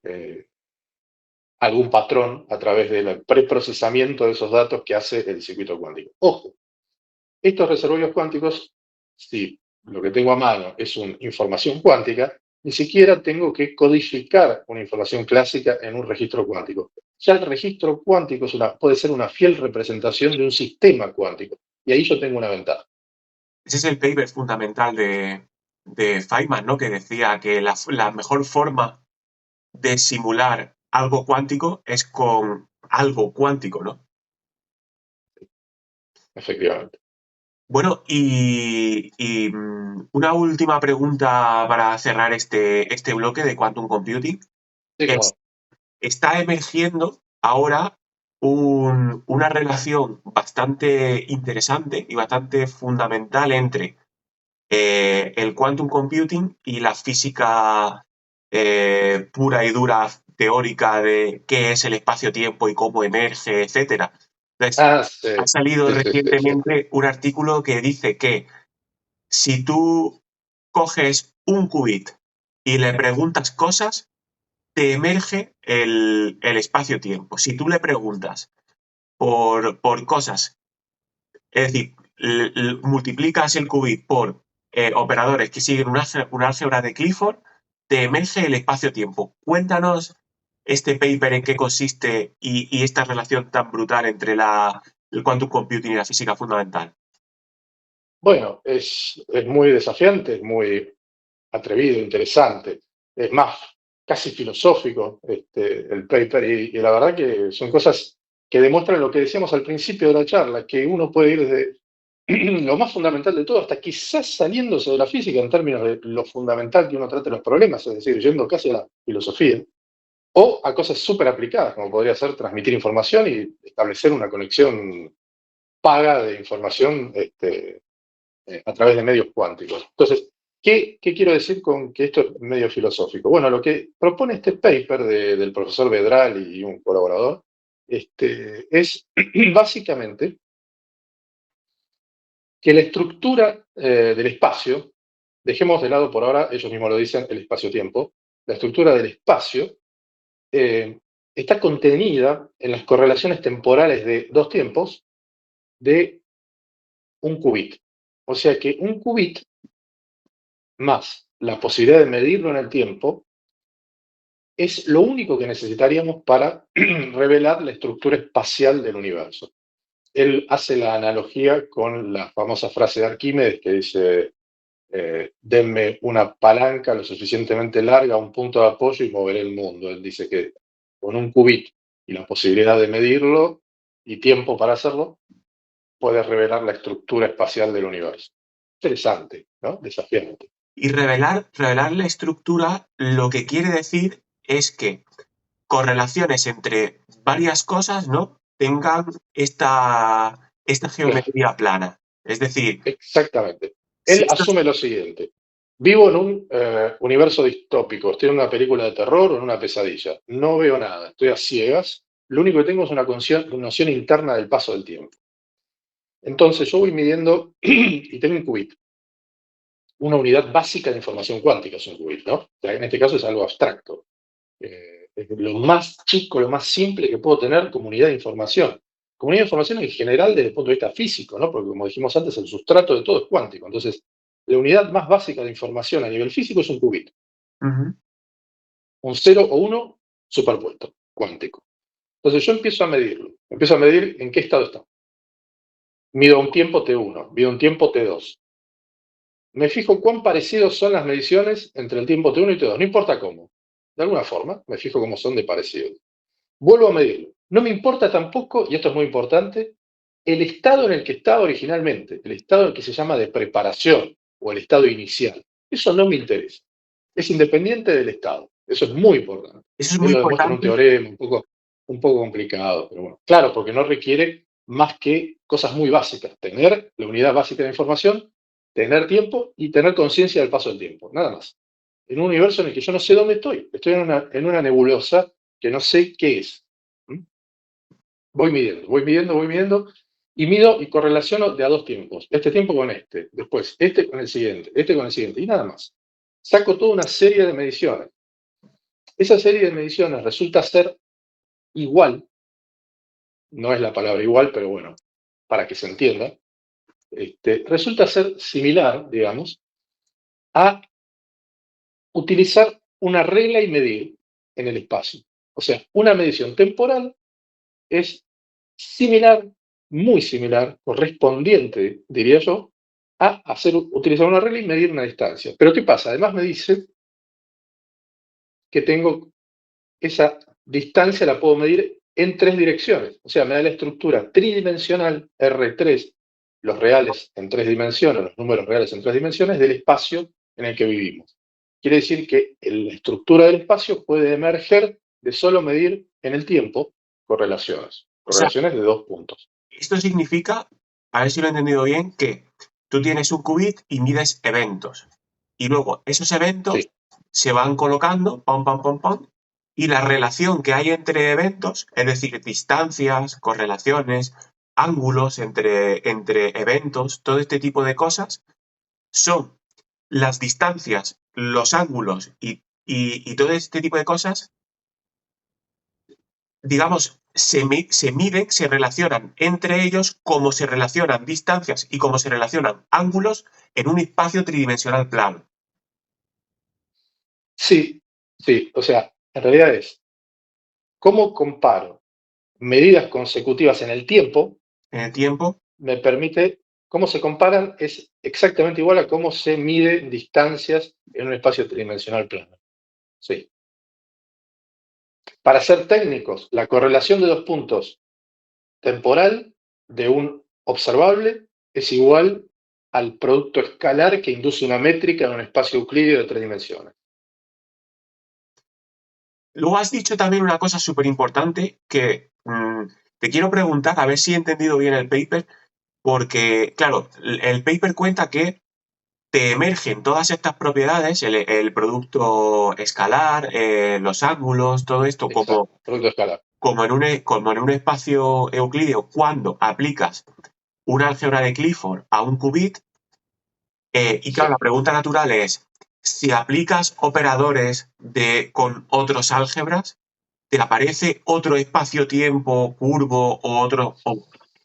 algún patrón a través del preprocesamiento de esos datos que hace el circuito cuántico. Ojo, estos reservorios cuánticos, si lo que tengo a mano es una información cuántica, ni siquiera tengo que codificar una información clásica en un registro cuántico. Ya el registro cuántico puede ser una fiel representación de un sistema cuántico. Y ahí yo tengo una ventaja. Ese es el paper fundamental de Feynman, ¿no? Que decía que la mejor forma de simular algo cuántico es con algo cuántico, ¿no? Efectivamente. Bueno, una última pregunta para cerrar este bloque de quantum computing Sí, cómo es, no. está emergiendo ahora una relación bastante interesante y bastante fundamental entre el quantum computing y la física pura y dura teórica de qué es el espacio-tiempo y cómo emerge, etcétera. Entonces, Ah, ha sí, salido sí, sí, sí, sí. recientemente un artículo que dice que si tú coges un qubit y le preguntas cosas, te emerge el espacio-tiempo. Si tú le preguntas por cosas, es decir, multiplicas el qubit por operadores que siguen una álgebra de Clifford, te emerge el espacio-tiempo. Cuéntanos este paper en qué consiste y esta relación tan brutal entre el quantum computing y la física fundamental. Bueno, es muy desafiante, es muy atrevido, interesante. Es más, casi filosófico el paper y la verdad que son cosas que demuestran lo que decíamos al principio de la charla, que uno puede ir desde lo más fundamental de todo hasta quizás saliéndose de la física en términos de lo fundamental que uno trate los problemas, es decir, yendo casi a la filosofía, o a cosas súper aplicadas, como podría ser transmitir información y establecer una conexión paga de información a través de medios cuánticos. Entonces, ¿qué quiero decir con que esto es medio filosófico? Bueno, lo que propone este paper del profesor Vedral y un colaborador es básicamente que la estructura del espacio, dejemos de lado por ahora, ellos mismos lo dicen, el espacio-tiempo, la estructura del espacio está contenida en las correlaciones temporales de dos tiempos de un qubit. O sea que un qubit más la posibilidad de medirlo en el tiempo es lo único que necesitaríamos para revelar la estructura espacial del universo. Él hace la analogía con la famosa frase de Arquímedes que dice, denme una palanca lo suficientemente larga, un punto de apoyo y moveré el mundo. Él dice que con un qubit y la posibilidad de medirlo y tiempo para hacerlo, puede revelar la estructura espacial del universo. Interesante, ¿no? Desafiante. Y revelar la estructura lo que quiere decir es que correlaciones entre varias cosas, ¿no? Tengan esta Claro. geometría plana. Es decir, Exactamente. si Él esto asume lo siguiente. Vivo en un universo distópico, estoy en una película de terror o en una pesadilla. No veo nada, estoy a ciegas. Lo único que tengo es una noción interna del paso del tiempo. Entonces yo voy midiendo y tengo un qubit. Una unidad básica de información cuántica es un qubit, ¿no? O sea, en este caso es algo abstracto. Es lo más chico, lo más simple que puedo tener como unidad de información. Comunidad de información en general desde el punto de vista físico, ¿no? Porque como dijimos antes, el sustrato de todo es cuántico. Entonces, la unidad más básica de información a nivel físico es un qubit. Ujú. Un 0 o 1 superpuesto, cuántico. Entonces yo empiezo a medir en qué estado está. Mido un tiempo T1, mido un tiempo T2. Me fijo cuán parecidos son las mediciones entre el tiempo T1 y T2, no importa cómo. De alguna forma, me fijo cómo son de parecidos. Vuelvo a medirlo. No me importa tampoco, y esto es muy importante, el estado en el que estaba originalmente, el estado en el que se llama de preparación o el estado inicial. Eso no me interesa. Es independiente del estado. Eso es muy importante. Eso es Él muy lo demuestra en un importante. teorema un poco complicado, pero bueno. Claro, porque no requiere más que cosas muy básicas. Tener la unidad básica de información, tener tiempo y tener conciencia del paso del tiempo. Nada más. En un universo en el que yo no sé dónde estoy. Estoy en una nebulosa que no sé qué es. ¿Mm? Voy midiendo y mido y correlaciono de a dos tiempos. Este tiempo con este, después este con el siguiente, este con el siguiente y nada más. Saco toda una serie de mediciones. Esa serie de mediciones resulta ser igual, no es la palabra igual, pero bueno, para que se entienda, resulta ser similar, digamos, a utilizar una regla y medir en el espacio. O sea, una medición temporal es similar, muy similar, correspondiente, diría yo, a utilizar una regla y medir una distancia. Pero ¿qué pasa? Además me dice que tengo esa distancia, la puedo medir en tres direcciones. O sea, me da la estructura tridimensional R3, los reales en tres dimensiones, los números reales en tres dimensiones del espacio en el que vivimos. Quiere decir que la estructura del espacio puede emerger de solo medir en el tiempo correlaciones, O sea, correlaciones de dos puntos. esto significa, a ver si lo he entendido bien, que tú tienes un qubit y mides eventos. Y luego esos eventos Sí, se van colocando, pam, pam, pam, pam, y la relación que hay entre eventos, es decir, distancias, correlaciones, ángulos entre eventos, todo este tipo de cosas, son las distancias, los ángulos y todo este tipo de cosas digamos, se miden, se relacionan entre ellos como se relacionan distancias y como se relacionan ángulos en un espacio tridimensional plano. Sí, sí, o sea, en realidad es, ¿cómo comparo medidas consecutivas en el tiempo? En el tiempo, Me permite, cómo se comparan es exactamente igual a cómo se miden distancias en un espacio tridimensional plano. Sí. Para ser técnicos, la correlación de dos puntos temporal de un observable es igual al producto escalar que induce una métrica en un espacio euclídeo de 3 dimensiones. luego has dicho también una cosa súper importante que te quiero preguntar, a ver si he entendido bien el paper, porque, claro, el paper cuenta que te emergen todas estas propiedades, el producto escalar, los ángulos, todo esto, Exacto, producto escalar. como en un espacio euclídeo, cuando aplicas una álgebra de Clifford a un qubit. Y claro, la Sí. pregunta natural es, si aplicas operadores con otros álgebras, ¿te aparece otro espacio-tiempo curvo o otro?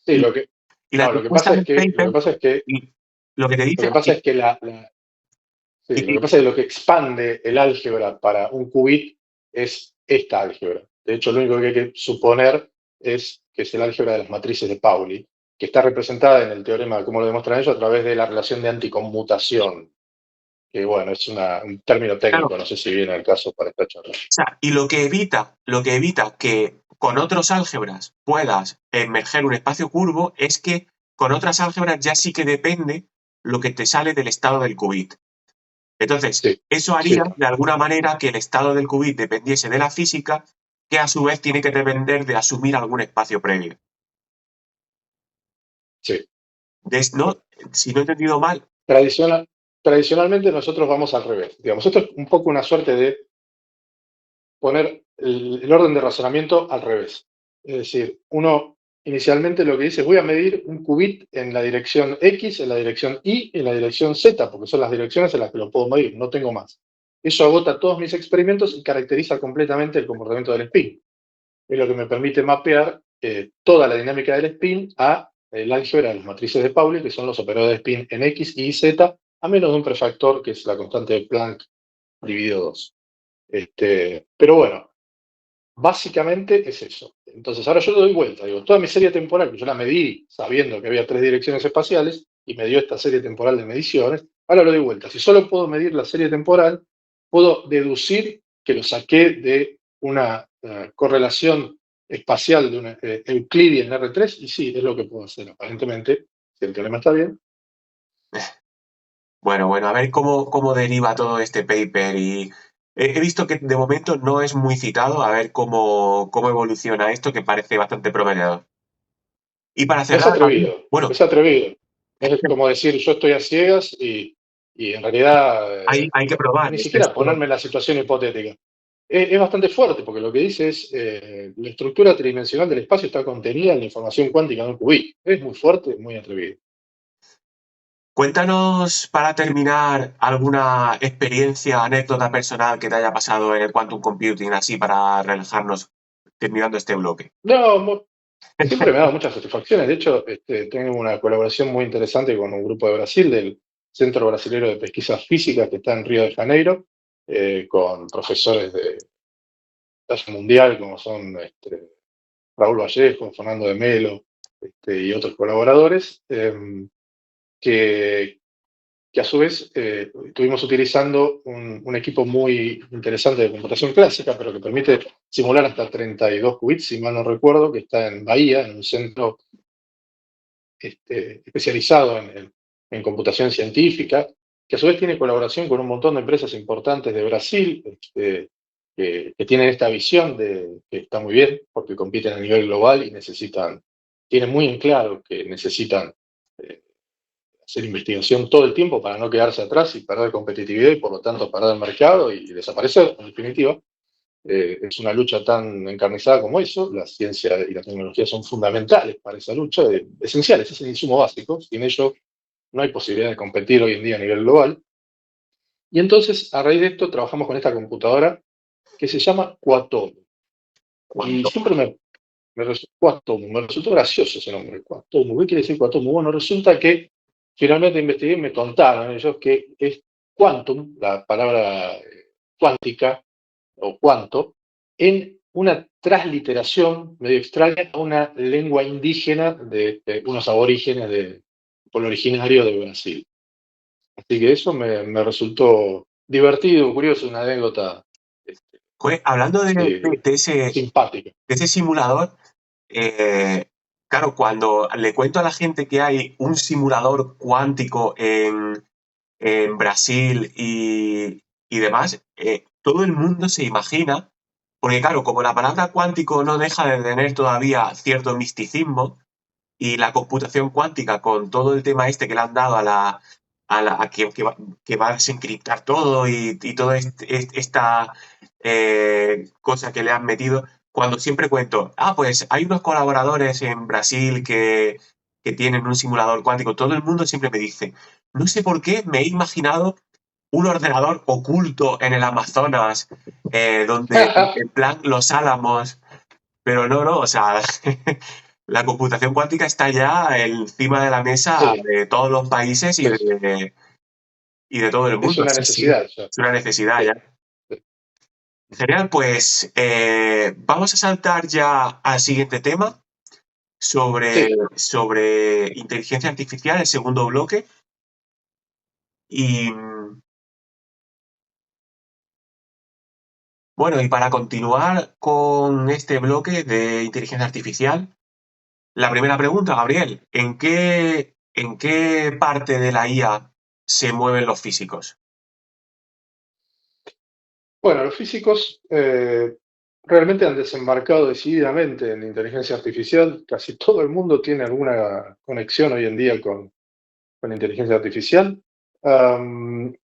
Sí, Y, lo que, y la no, lo que respuesta pasa es del que, lo paper, que pasa es que, y lo que te lo dice, que pasa es que y sí, lo que, que pasa es que lo que expande el álgebra para un qubit es esta álgebra. De hecho, lo único que hay que suponer es que es el álgebra de las matrices de Pauli, que está representada en el teorema, como lo demuestran ellos, a través de la relación de anticonmutación, que bueno, es un término claro, técnico, no sé si viene al caso para esta charla. o sea, y lo que evita que con otros álgebras puedas emerger un espacio curvo es que con otras álgebras ya sí que depende lo que te sale del estado del qubit. Entonces, Sí, eso haría sí, de alguna manera que el estado del qubit dependiese de la física, que a su vez tiene que depender de asumir algún espacio previo. sí. ¿No? Si no he entendido mal, Tradicional, tradicionalmente nosotros vamos al revés. Digamos, esto es un poco una suerte de poner el orden de razonamiento al revés. Es decir, uno inicialmente lo que dice es voy a medir un qubit en la dirección X, en la dirección Y, en la dirección Z, porque son las direcciones en las que lo puedo medir, no tengo más. Eso agota todos mis experimentos y caracteriza completamente el comportamiento del spin. Es lo que me permite mapear toda la dinámica del spin a el álgebra de las matrices de Pauli, que son los operadores de spin en X, Y, Z, a menos de un prefactor, que es la constante de Planck dividido 2. Pero bueno, básicamente es eso. Entonces, ahora yo le doy vuelta. Digo, toda mi serie temporal, que yo la medí sabiendo que había 3 direcciones espaciales y me dio esta serie temporal de mediciones, ahora lo doy vuelta. Si solo puedo medir la serie temporal, puedo deducir que lo saqué de una correlación espacial de una Euclidean en R3, y sí, es lo que puedo hacer, aparentemente, si el teorema está bien. bueno, a ver cómo deriva todo este paper. Y he visto que de momento no es muy citado, a ver cómo evoluciona esto, que parece bastante prometedor. Y para Es cerrar, David, atrevido, bueno, es atrevido. Es como decir, yo estoy a ciegas y en realidad hay que probar. ni siquiera ponerme en la situación hipotética. Es bastante fuerte porque lo que dice es la estructura tridimensional del espacio está contenida en la información cuántica de un qubit. Es muy fuerte, muy atrevido. Cuéntanos, para terminar, alguna experiencia, anécdota personal que te haya pasado en el quantum computing, así para relajarnos terminando este bloque. No, siempre me ha dado muchas satisfacciones. De hecho, tengo una colaboración muy interesante con un grupo de Brasil, del Centro Brasilero de Pesquisas Físicas, que está en Río de Janeiro, con profesores de talla mundial, como son Raúl Vallejo, Fernando de Melo, y otros colaboradores, que, que a su vez estuvimos utilizando un equipo muy interesante de computación clásica, pero que permite simular hasta 32 qubits, si mal no recuerdo, que está en Bahía, en un centro especializado en computación científica, que a su vez tiene colaboración con un montón de empresas importantes de Brasil, que tienen esta visión de que está muy bien, porque compiten a nivel global y tienen muy en claro que necesitan eh, hacer investigación todo el tiempo para no quedarse atrás y perder competitividad y por lo tanto perder el mercado y desaparecer, en definitiva. Es una lucha tan encarnizada como eso, la ciencia y la tecnología son fundamentales para esa lucha, esenciales, es el insumo básico, sin ello no hay posibilidad de competir hoy en día a nivel global. Y entonces, a raíz de esto, trabajamos con esta computadora que se llama Quatomo. Y ¿Cuánto? siempre me resultó Quatomu, me resultó gracioso ese nombre, Quatomu. ¿Qué quiere decir Quatomu? Bueno, resulta que finalmente investigué y me contaron ellos que es quantum, la palabra cuántica o cuanto, en una transliteración medio extraña a una lengua indígena de unos aborígenes de pueblo originario de Brasil. Así que eso me resultó divertido, curioso, una anécdota este, Joder, hablando sí, simpática. de ese simulador, eh, claro, cuando le cuento a la gente que hay un simulador cuántico en Brasil y demás, todo el mundo se imagina, porque claro, como la palabra cuántico no deja de tener todavía cierto misticismo, y la computación cuántica con todo el tema este que le han dado que va a desencriptar todo y toda esta cosa que le han metido, cuando siempre cuento, pues hay unos colaboradores en Brasil que tienen un simulador cuántico, todo el mundo siempre me dice, no sé por qué me he imaginado un ordenador oculto en el Amazonas, donde en plan Los Álamos, pero no, no, o sea, la computación cuántica está ya encima de la mesa Sí, de todos los países es, y de todo el es mundo. una Sí, sí, necesidad ya. es una necesidad ya. Sí, sí, Genial, pues vamos a saltar ya al siguiente tema sí. sobre inteligencia artificial, el segundo bloque. Y bueno, y para continuar con este bloque de inteligencia artificial, la primera pregunta, Gabriel, en qué parte de la IA se mueven los físicos? Bueno, los físicos realmente han desembarcado decididamente en inteligencia artificial. Casi todo el mundo tiene alguna conexión hoy en día con inteligencia artificial. Am,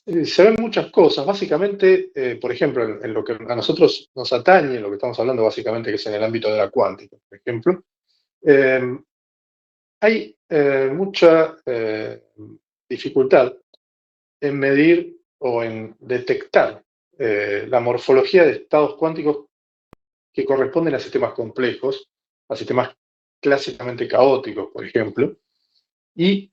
Se ven muchas cosas. Básicamente, por ejemplo, en lo que a nosotros nos atañe, en lo que estamos hablando básicamente, que es en el ámbito de la cuántica, por ejemplo, eh, hay mucha dificultad en medir o en detectar la morfología de estados cuánticos que corresponden a sistemas complejos, a sistemas clásicamente caóticos, por ejemplo, y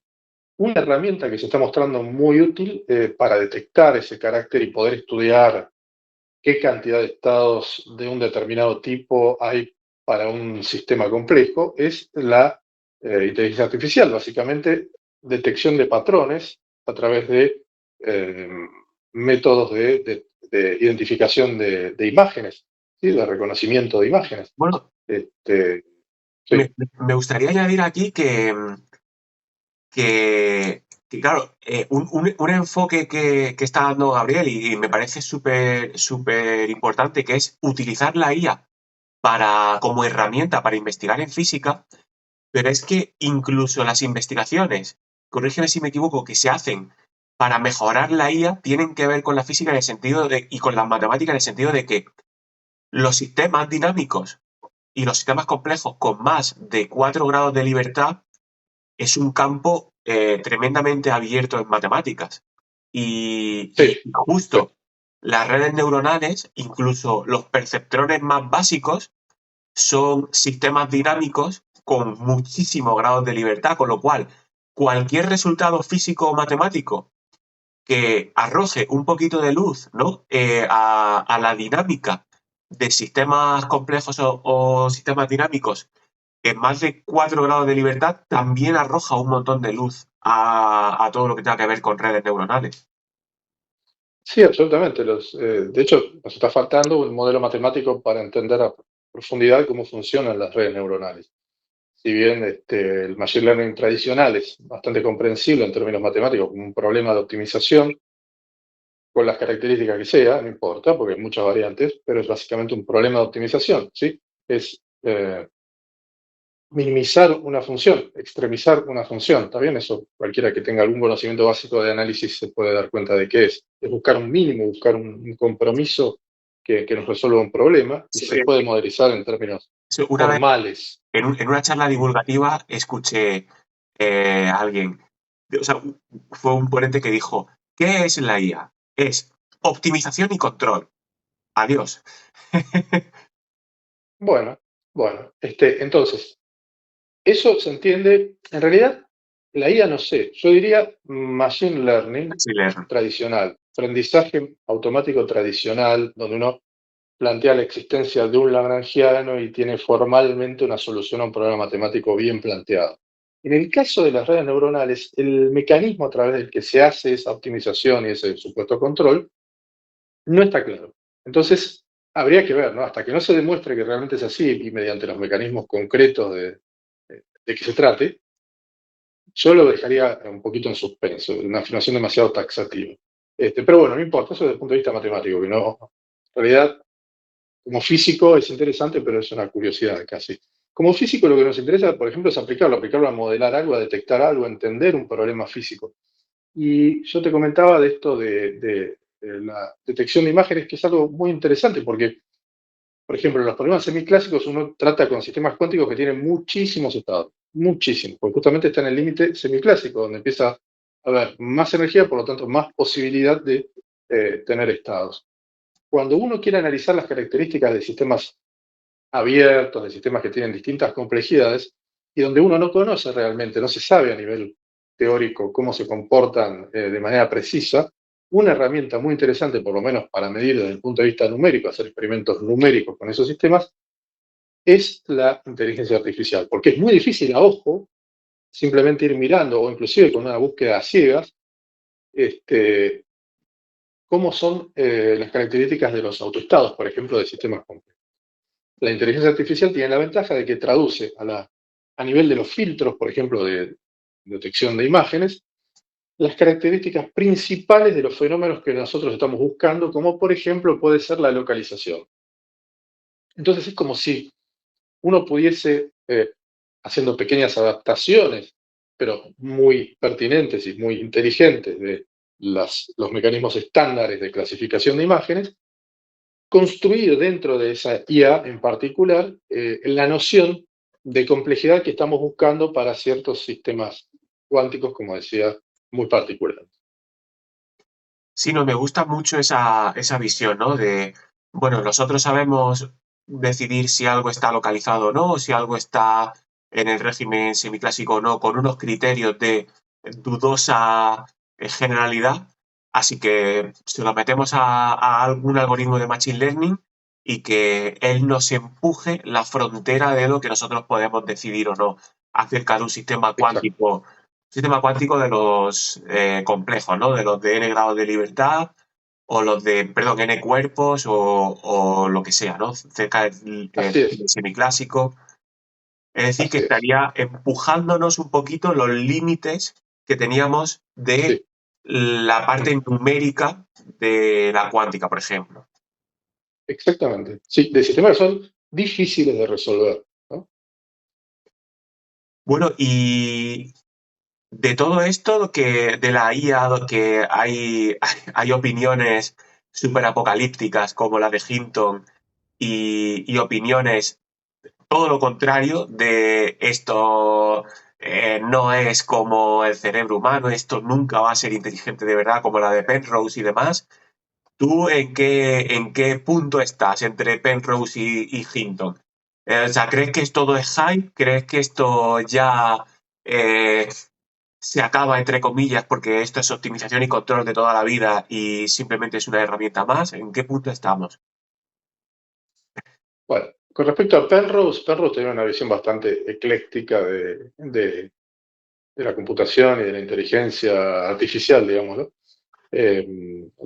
una herramienta que se está mostrando muy útil para detectar ese carácter y poder estudiar qué cantidad de estados de un determinado tipo hay para un sistema complejo es la inteligencia artificial, básicamente detección de patrones a través de eh, métodos de identificación de imágenes, ¿sí? De reconocimiento de imágenes. Bueno, Este, sí, me gustaría añadir aquí claro, un enfoque que está dando Gabriel y me parece súper importante, que es utilizar la IA como herramienta para investigar en física, pero es que incluso las investigaciones, corrígeme si me equivoco, que se hacen para mejorar la IA tienen que ver con la física en el sentido y con la matemática en el sentido de que los sistemas dinámicos y los sistemas complejos con más de 4 grados de libertad es un campo tremendamente abierto en matemáticas. Y sí, sí, justo las redes neuronales, incluso los perceptrones más básicos, son sistemas dinámicos con muchísimos grados de libertad, con lo cual cualquier resultado físico o matemático que arroje un poquito de luz, ¿no? A la dinámica de sistemas complejos o sistemas dinámicos en más de 4 grados de libertad también arroja un montón de luz a todo lo que tenga que ver con redes neuronales. sí, absolutamente. De hecho, nos está faltando un modelo matemático para entender a profundidad cómo funcionan las redes neuronales. Si bien el machine learning tradicional es bastante comprensible en términos matemáticos como un problema de optimización, con las características que sea, no importa, porque hay muchas variantes, pero es básicamente un problema de optimización, ¿sí? Es minimizar una función, extremizar una función, ¿está bien? Eso cualquiera que tenga algún conocimiento básico de análisis se puede dar cuenta de qué es. Es buscar un mínimo, buscar un compromiso que nos resuelva un problema y Sí, se puede modelizar en términos una vez formales. en una charla divulgativa escuché a alguien, o sea, fue un ponente que dijo, ¿qué es la IA? Es optimización y control. Adiós. Bueno, bueno, entonces, eso se entiende, en realidad, la IA no sé, yo diría machine learning Así leerlo. tradicional, aprendizaje automático tradicional, donde uno plantea la existencia de un lagrangiano y tiene formalmente una solución a un problema matemático bien planteado. En el caso de las redes neuronales, el mecanismo a través del que se hace esa optimización y ese supuesto control no está claro. Entonces, habría que ver, ¿no? Hasta que no se demuestre que realmente es así y mediante los mecanismos concretos de que se trate, yo lo dejaría un poquito en suspenso, una afirmación demasiado taxativa. Pero bueno, no importa, eso desde el punto de vista matemático, que no, en realidad, como físico es interesante, pero es una curiosidad casi. Como físico lo que nos interesa, por ejemplo, es aplicarlo a modelar algo, a detectar algo, a entender un problema físico. Y yo te comentaba de esto de la detección de imágenes, que es algo muy interesante, porque, por ejemplo, en los problemas semiclásicos uno trata con sistemas cuánticos que tienen muchísimos estados, muchísimos, porque justamente está en el límite semiclásico, donde empieza a haber más energía, por lo tanto, más posibilidad de tener estados. Cuando uno quiere analizar las características de sistemas abiertos, de sistemas que tienen distintas complejidades, y donde uno no conoce realmente, no se sabe a nivel teórico cómo se comportan de manera precisa, una herramienta muy interesante, por lo menos para medir desde el punto de vista numérico, hacer experimentos numéricos con esos sistemas, es la inteligencia artificial, porque es muy difícil a ojo simplemente ir mirando o inclusive con una búsqueda a ciegas este, cómo son las características de los autoestados, por ejemplo, de sistemas complejos. La inteligencia artificial tiene la ventaja de que traduce a nivel de los filtros, por ejemplo, de detección de imágenes, las características principales de los fenómenos que nosotros estamos buscando, como por ejemplo puede ser la localización. Entonces es como si uno pudiese, haciendo pequeñas adaptaciones, pero muy pertinentes y muy inteligentes de los mecanismos estándares de clasificación de imágenes, construir dentro de esa IA en particular la noción de complejidad que estamos buscando para ciertos sistemas cuánticos, como decía, muy particulares. Sí, no, me gusta mucho esa visión, ¿no? De, bueno, nosotros sabemos decidir si algo está localizado o no, o si algo está en el régimen semiclásico o no, con unos criterios de dudosa generalidad. Así que se lo metemos a algún algoritmo de Machine Learning y que él nos empuje la frontera de lo que nosotros podemos decidir o no acerca de un Exacto. sistema cuántico de los complejos, ¿no? De los de n grados de libertad o los de, perdón, n cuerpos o lo que sea, ¿no? Cerca Así del es, semiclásico. Es decir, que así es. estaría empujándonos un poquito los límites que teníamos de Sí, la parte numérica de la cuántica, por ejemplo. exactamente. Sí, de sistemas que son difíciles de resolver, ¿no? Bueno, y de todo esto, que de la IA, que hay opiniones súper apocalípticas como la de Hinton y opiniones todo lo contrario de esto no es como el cerebro humano, esto nunca va a ser inteligente de verdad como la de Penrose y demás. ¿Tú en qué punto estás entre Penrose y Hinton? O sea, ¿crees que todo es hype? ¿Crees que esto ya eh, se acaba, entre comillas, porque esto es optimización y control de toda la vida y simplemente es una herramienta más? ¿En qué punto estamos? Bueno, con respecto a Penrose, Penrose tenía una visión bastante ecléctica de la computación y de la inteligencia artificial, digámoslo.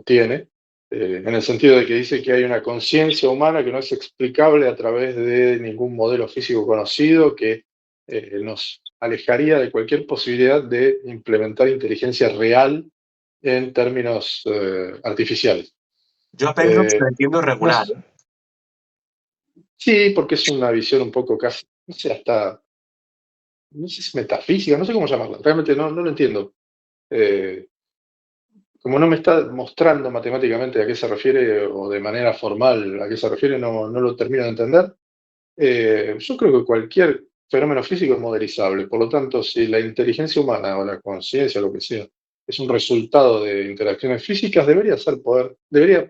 Tiene, en el sentido de que dice que hay una conciencia humana que no es explicable a través de ningún modelo físico conocido, que nos alejaría de cualquier posibilidad de implementar inteligencia real en términos artificiales. Yo a Penrose lo Eh, entiendo no regular, es- ¿eh? sí, porque es una visión un poco casi, no sé, hasta, no sé si metafísica, no sé cómo llamarla, realmente no lo entiendo. Eh, Como no me está mostrando matemáticamente a qué se refiere o de manera formal a qué se refiere, no lo termino de entender. Yo creo que cualquier fenómeno físico es modelizable. Por lo tanto, si la inteligencia humana o la conciencia, lo que sea, es un resultado de interacciones físicas, debería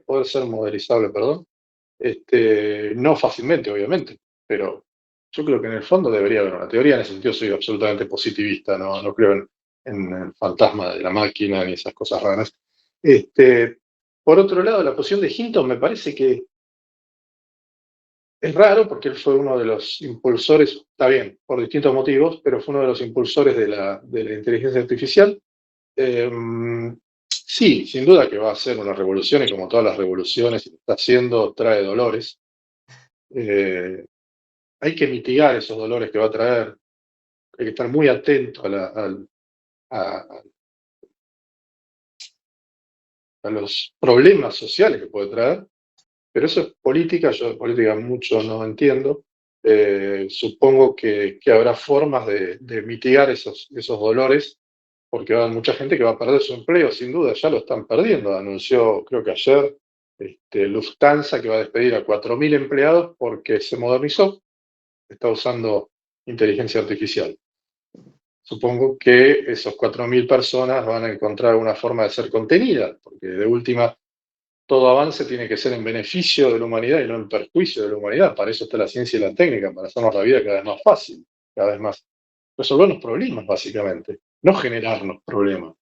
poder ser modelizable, perdón. No fácilmente, obviamente. pero yo creo que en el fondo debería haber una teoría. En ese sentido soy absolutamente positivista, no creo en el fantasma de la máquina ni esas cosas raras. Por otro lado, la posición de Hinton me parece que es raro porque él fue uno de los impulsores, está bien, por distintos motivos, pero fue uno de los impulsores de la inteligencia artificial. Eh, sí, sin duda que va a ser una revolución y como todas las revoluciones, y lo está haciendo, trae dolores. Eh, Hay que mitigar esos dolores que va a traer, hay que estar muy atento a- a los problemas sociales que puede traer, pero eso es política, yo de política mucho no entiendo. Supongo que habrá formas de mitigar esos dolores, porque va a haber mucha gente que va a perder su empleo, sin duda, ya lo están perdiendo. Anunció, creo que ayer, Lufthansa que va a despedir a 4.000 empleados porque se modernizó, está usando inteligencia artificial. Supongo que esos 4.000 personas van a encontrar una forma de ser contenida, porque de última, todo avance tiene que ser en beneficio de la humanidad y no en perjuicio de la humanidad. Para eso está la ciencia y la técnica, para hacernos la vida cada vez más fácil, cada vez más resolvernos problemas, básicamente, no generarnos problemas.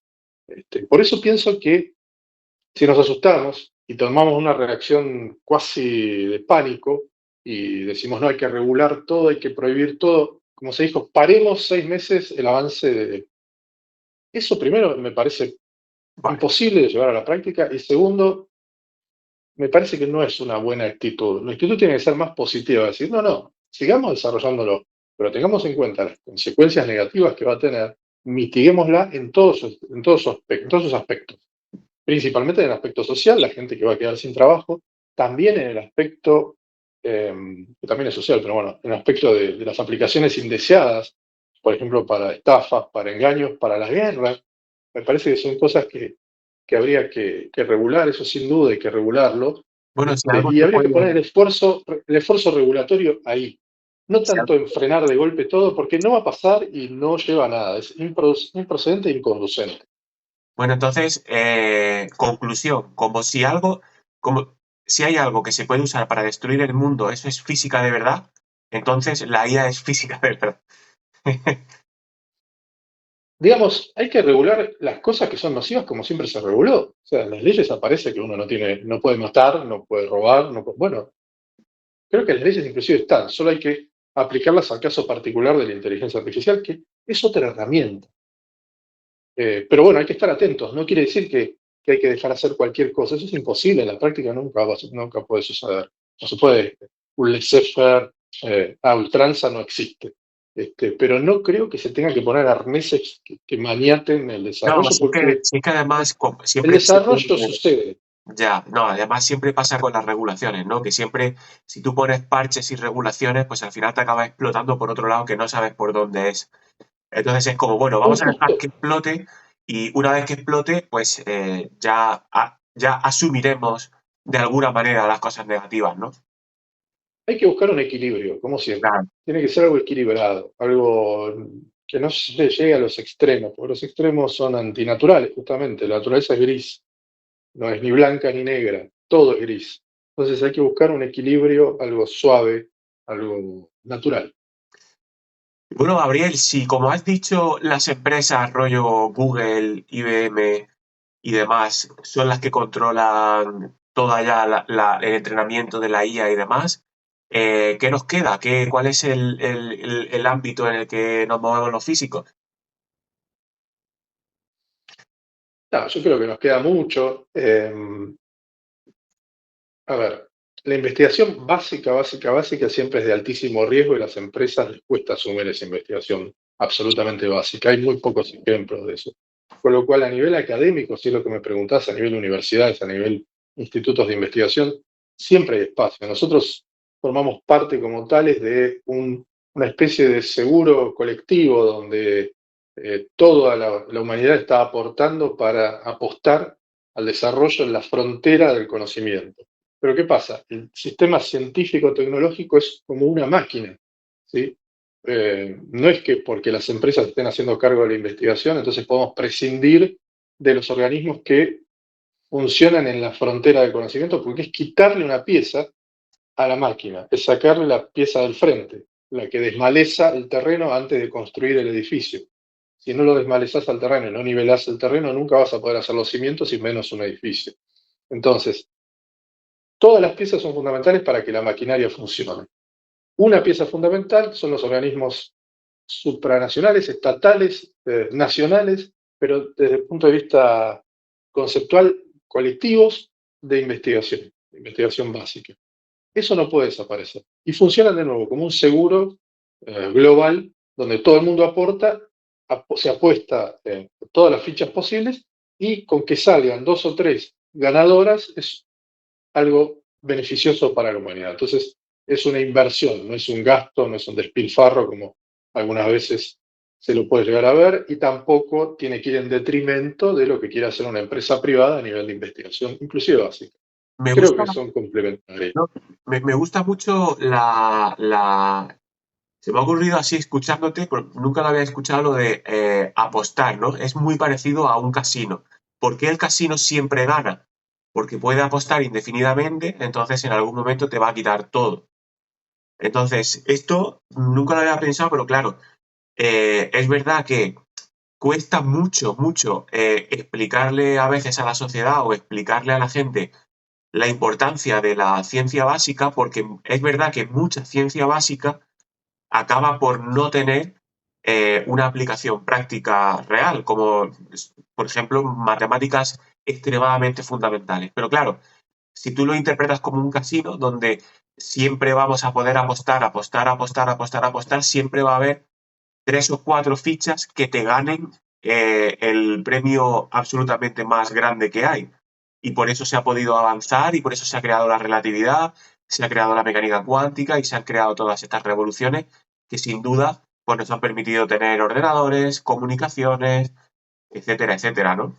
Por eso pienso que si nos asustamos y tomamos una reacción casi de pánico y decimos, no, hay que regular todo, hay que prohibir todo, como se dijo, paremos 6 meses el avance de... Eso primero me parece Vale. imposible de llevar a la práctica y segundo, me parece que no es una buena actitud. La actitud tiene que ser más positiva, decir, no, sigamos desarrollándolo, pero tengamos en cuenta las consecuencias negativas que va a tener, mitiguémosla en todos sus aspectos, principalmente en el aspecto social, la gente que va a quedar sin trabajo, también en el aspecto, que también es social, pero bueno, en el aspecto de las aplicaciones indeseadas, por ejemplo, para estafas, para engaños, para la guerra. Me parece que son cosas que habría que regular, eso sin duda hay que regularlo, Bueno, si algo y se habría que poner puede, el esfuerzo regulatorio ahí. No si tanto algo- en frenar de golpe todo, porque no va a pasar y no lleva a nada, es improcedente e inconducente. Bueno, entonces, conclusión, como si hay algo que se puede usar para destruir el mundo, eso es física de verdad, entonces la IA es física de verdad. Digamos, hay que regular las cosas que son nocivas como siempre se reguló. O sea, en las leyes aparece que uno no puede matar, no puede robar, bueno, creo que las leyes inclusive están, solo hay que aplicarlas al caso particular de la inteligencia artificial, que es otra herramienta. Pero bueno, hay que estar atentos, no quiere decir que hay que dejar hacer cualquier cosa, eso es imposible, en la práctica nunca puede suceder. No se puede, un laissez-faire a ultranza no existe. Pero no creo que se tengan que poner arneses que maniaten el No, desarrollo, porque sí que además el siempre se desarrollo puede. sucede. Ya, no, además siempre pasa con las regulaciones, ¿no? Que siempre, si tú pones parches y regulaciones, pues al final te acaba explotando por otro lado que no sabes por dónde es. Entonces es como, bueno, vamos a dejar Justo, que explote y una vez que explote, pues ya asumiremos de alguna manera las cosas negativas, ¿no? hay que buscar un equilibrio, como siempre. Claro. Tiene que ser algo equilibrado, algo que no se llegue a los extremos, porque los extremos son antinaturales, justamente. La naturaleza es gris, no es ni blanca ni negra, todo es gris. Entonces hay que buscar un equilibrio, algo suave, algo natural. Bueno, Gabriel, si como has dicho, las empresas rollo Google, IBM y demás son las que controlan toda ya el entrenamiento de la IA y demás, ¿qué nos queda? ¿Cuál es el ámbito en el que nos movemos los físicos? No, yo creo que nos queda mucho. A ver, la investigación básica siempre es de altísimo riesgo y las empresas les cuesta asumir esa investigación absolutamente básica. Hay muy pocos ejemplos de eso. Con lo cual, a nivel académico, si es lo que me preguntás, a nivel de universidades, a nivel institutos de investigación, siempre hay espacio. Nosotros formamos parte como tales de una especie de seguro colectivo donde toda la humanidad está aportando para apostar al desarrollo en la frontera del conocimiento. Pero ¿qué pasa? El sistema científico-tecnológico es como una máquina, ¿sí? No es que porque las empresas estén haciendo cargo de la investigación, entonces podemos prescindir de los organismos que funcionan en la frontera del conocimiento, porque es quitarle una pieza a la máquina, es sacarle la pieza del frente, la que desmaleza el terreno antes de construir el edificio. Si no lo desmalezás al terreno y no nivelás el terreno, nunca vas a poder hacer los cimientos y menos un edificio. Entonces, todas las piezas son fundamentales para que la maquinaria funcione. Una pieza fundamental son los organismos supranacionales, estatales, nacionales, pero desde el punto de vista conceptual, colectivos de investigación básica. Eso no puede desaparecer. Y funcionan de nuevo como un seguro global donde todo el mundo aporta, se apuesta todas las fichas posibles y con que salgan dos o tres ganadoras es algo beneficioso para la humanidad. Entonces, es una inversión, no es un gasto, no es un despilfarro como algunas veces se lo puede llegar a ver, y tampoco tiene que ir en detrimento de lo que quiere hacer una empresa privada a nivel de investigación, inclusive básica. Me Creo gusta, que son complementarios. ¿no? Me gusta mucho se me ha ocurrido así escuchándote, pero nunca lo había escuchado lo de apostar, ¿no? Es muy parecido a un casino. ¿Por qué el casino siempre gana? Porque puede apostar indefinidamente, entonces en algún momento te va a quitar todo. Entonces, esto nunca lo había pensado, pero claro, es verdad que cuesta mucho, mucho explicarle a veces a la sociedad o explicarle a la gente la importancia de la ciencia básica, porque es verdad que mucha ciencia básica acaba por no tener una aplicación práctica real, como por ejemplo matemáticas extremadamente fundamentales. Pero claro, si tú lo interpretas como un casino donde siempre vamos a poder apostar, apostar, apostar, apostar, apostar, siempre va a haber tres o cuatro fichas que te ganen el premio absolutamente más grande que hay. Y por eso se ha podido avanzar y por eso se ha creado la relatividad, se ha creado la mecánica cuántica y se han creado todas estas revoluciones que sin duda pues, nos han permitido tener ordenadores, comunicaciones, etcétera, etcétera, ¿no?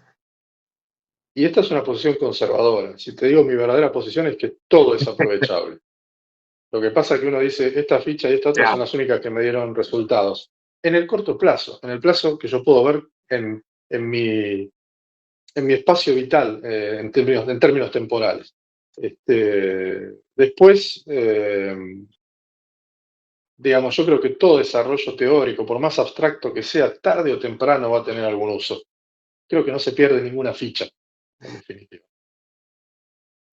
Y esta es una posición conservadora. Si te digo mi verdadera posición es que todo es aprovechable. Lo que pasa es que uno dice, esta ficha y esta otra Ya. son las únicas que me dieron resultados. En el corto plazo, en el plazo que yo puedo ver en mi, en mi espacio vital, en términos temporales. Después, digamos, yo creo que todo desarrollo teórico, por más abstracto que sea, tarde o temprano va a tener algún uso. Creo que no se pierde ninguna ficha, en definitiva.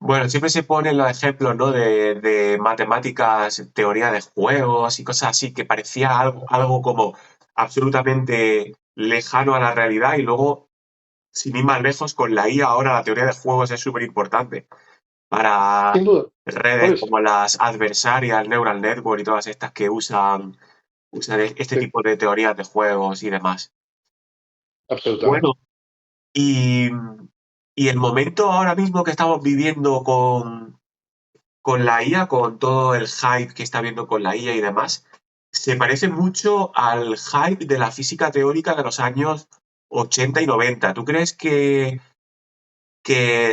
Bueno, siempre se ponen los ejemplos, ¿no? De matemáticas, teoría de juegos y cosas así, que parecía algo como absolutamente lejano a la realidad y luego, sin ir más lejos, con la IA ahora la teoría de juegos es súper importante para Sin duda, por redes eso, como las adversarial, neural network y todas estas que usan este sí, tipo de teorías de juegos y demás. absolutamente. Bueno, y, y el momento ahora mismo que estamos viviendo con la IA, con todo el hype que está habiendo con la IA y demás, se parece mucho al hype de la física teórica de los años 80 y 90. ¿Tú crees que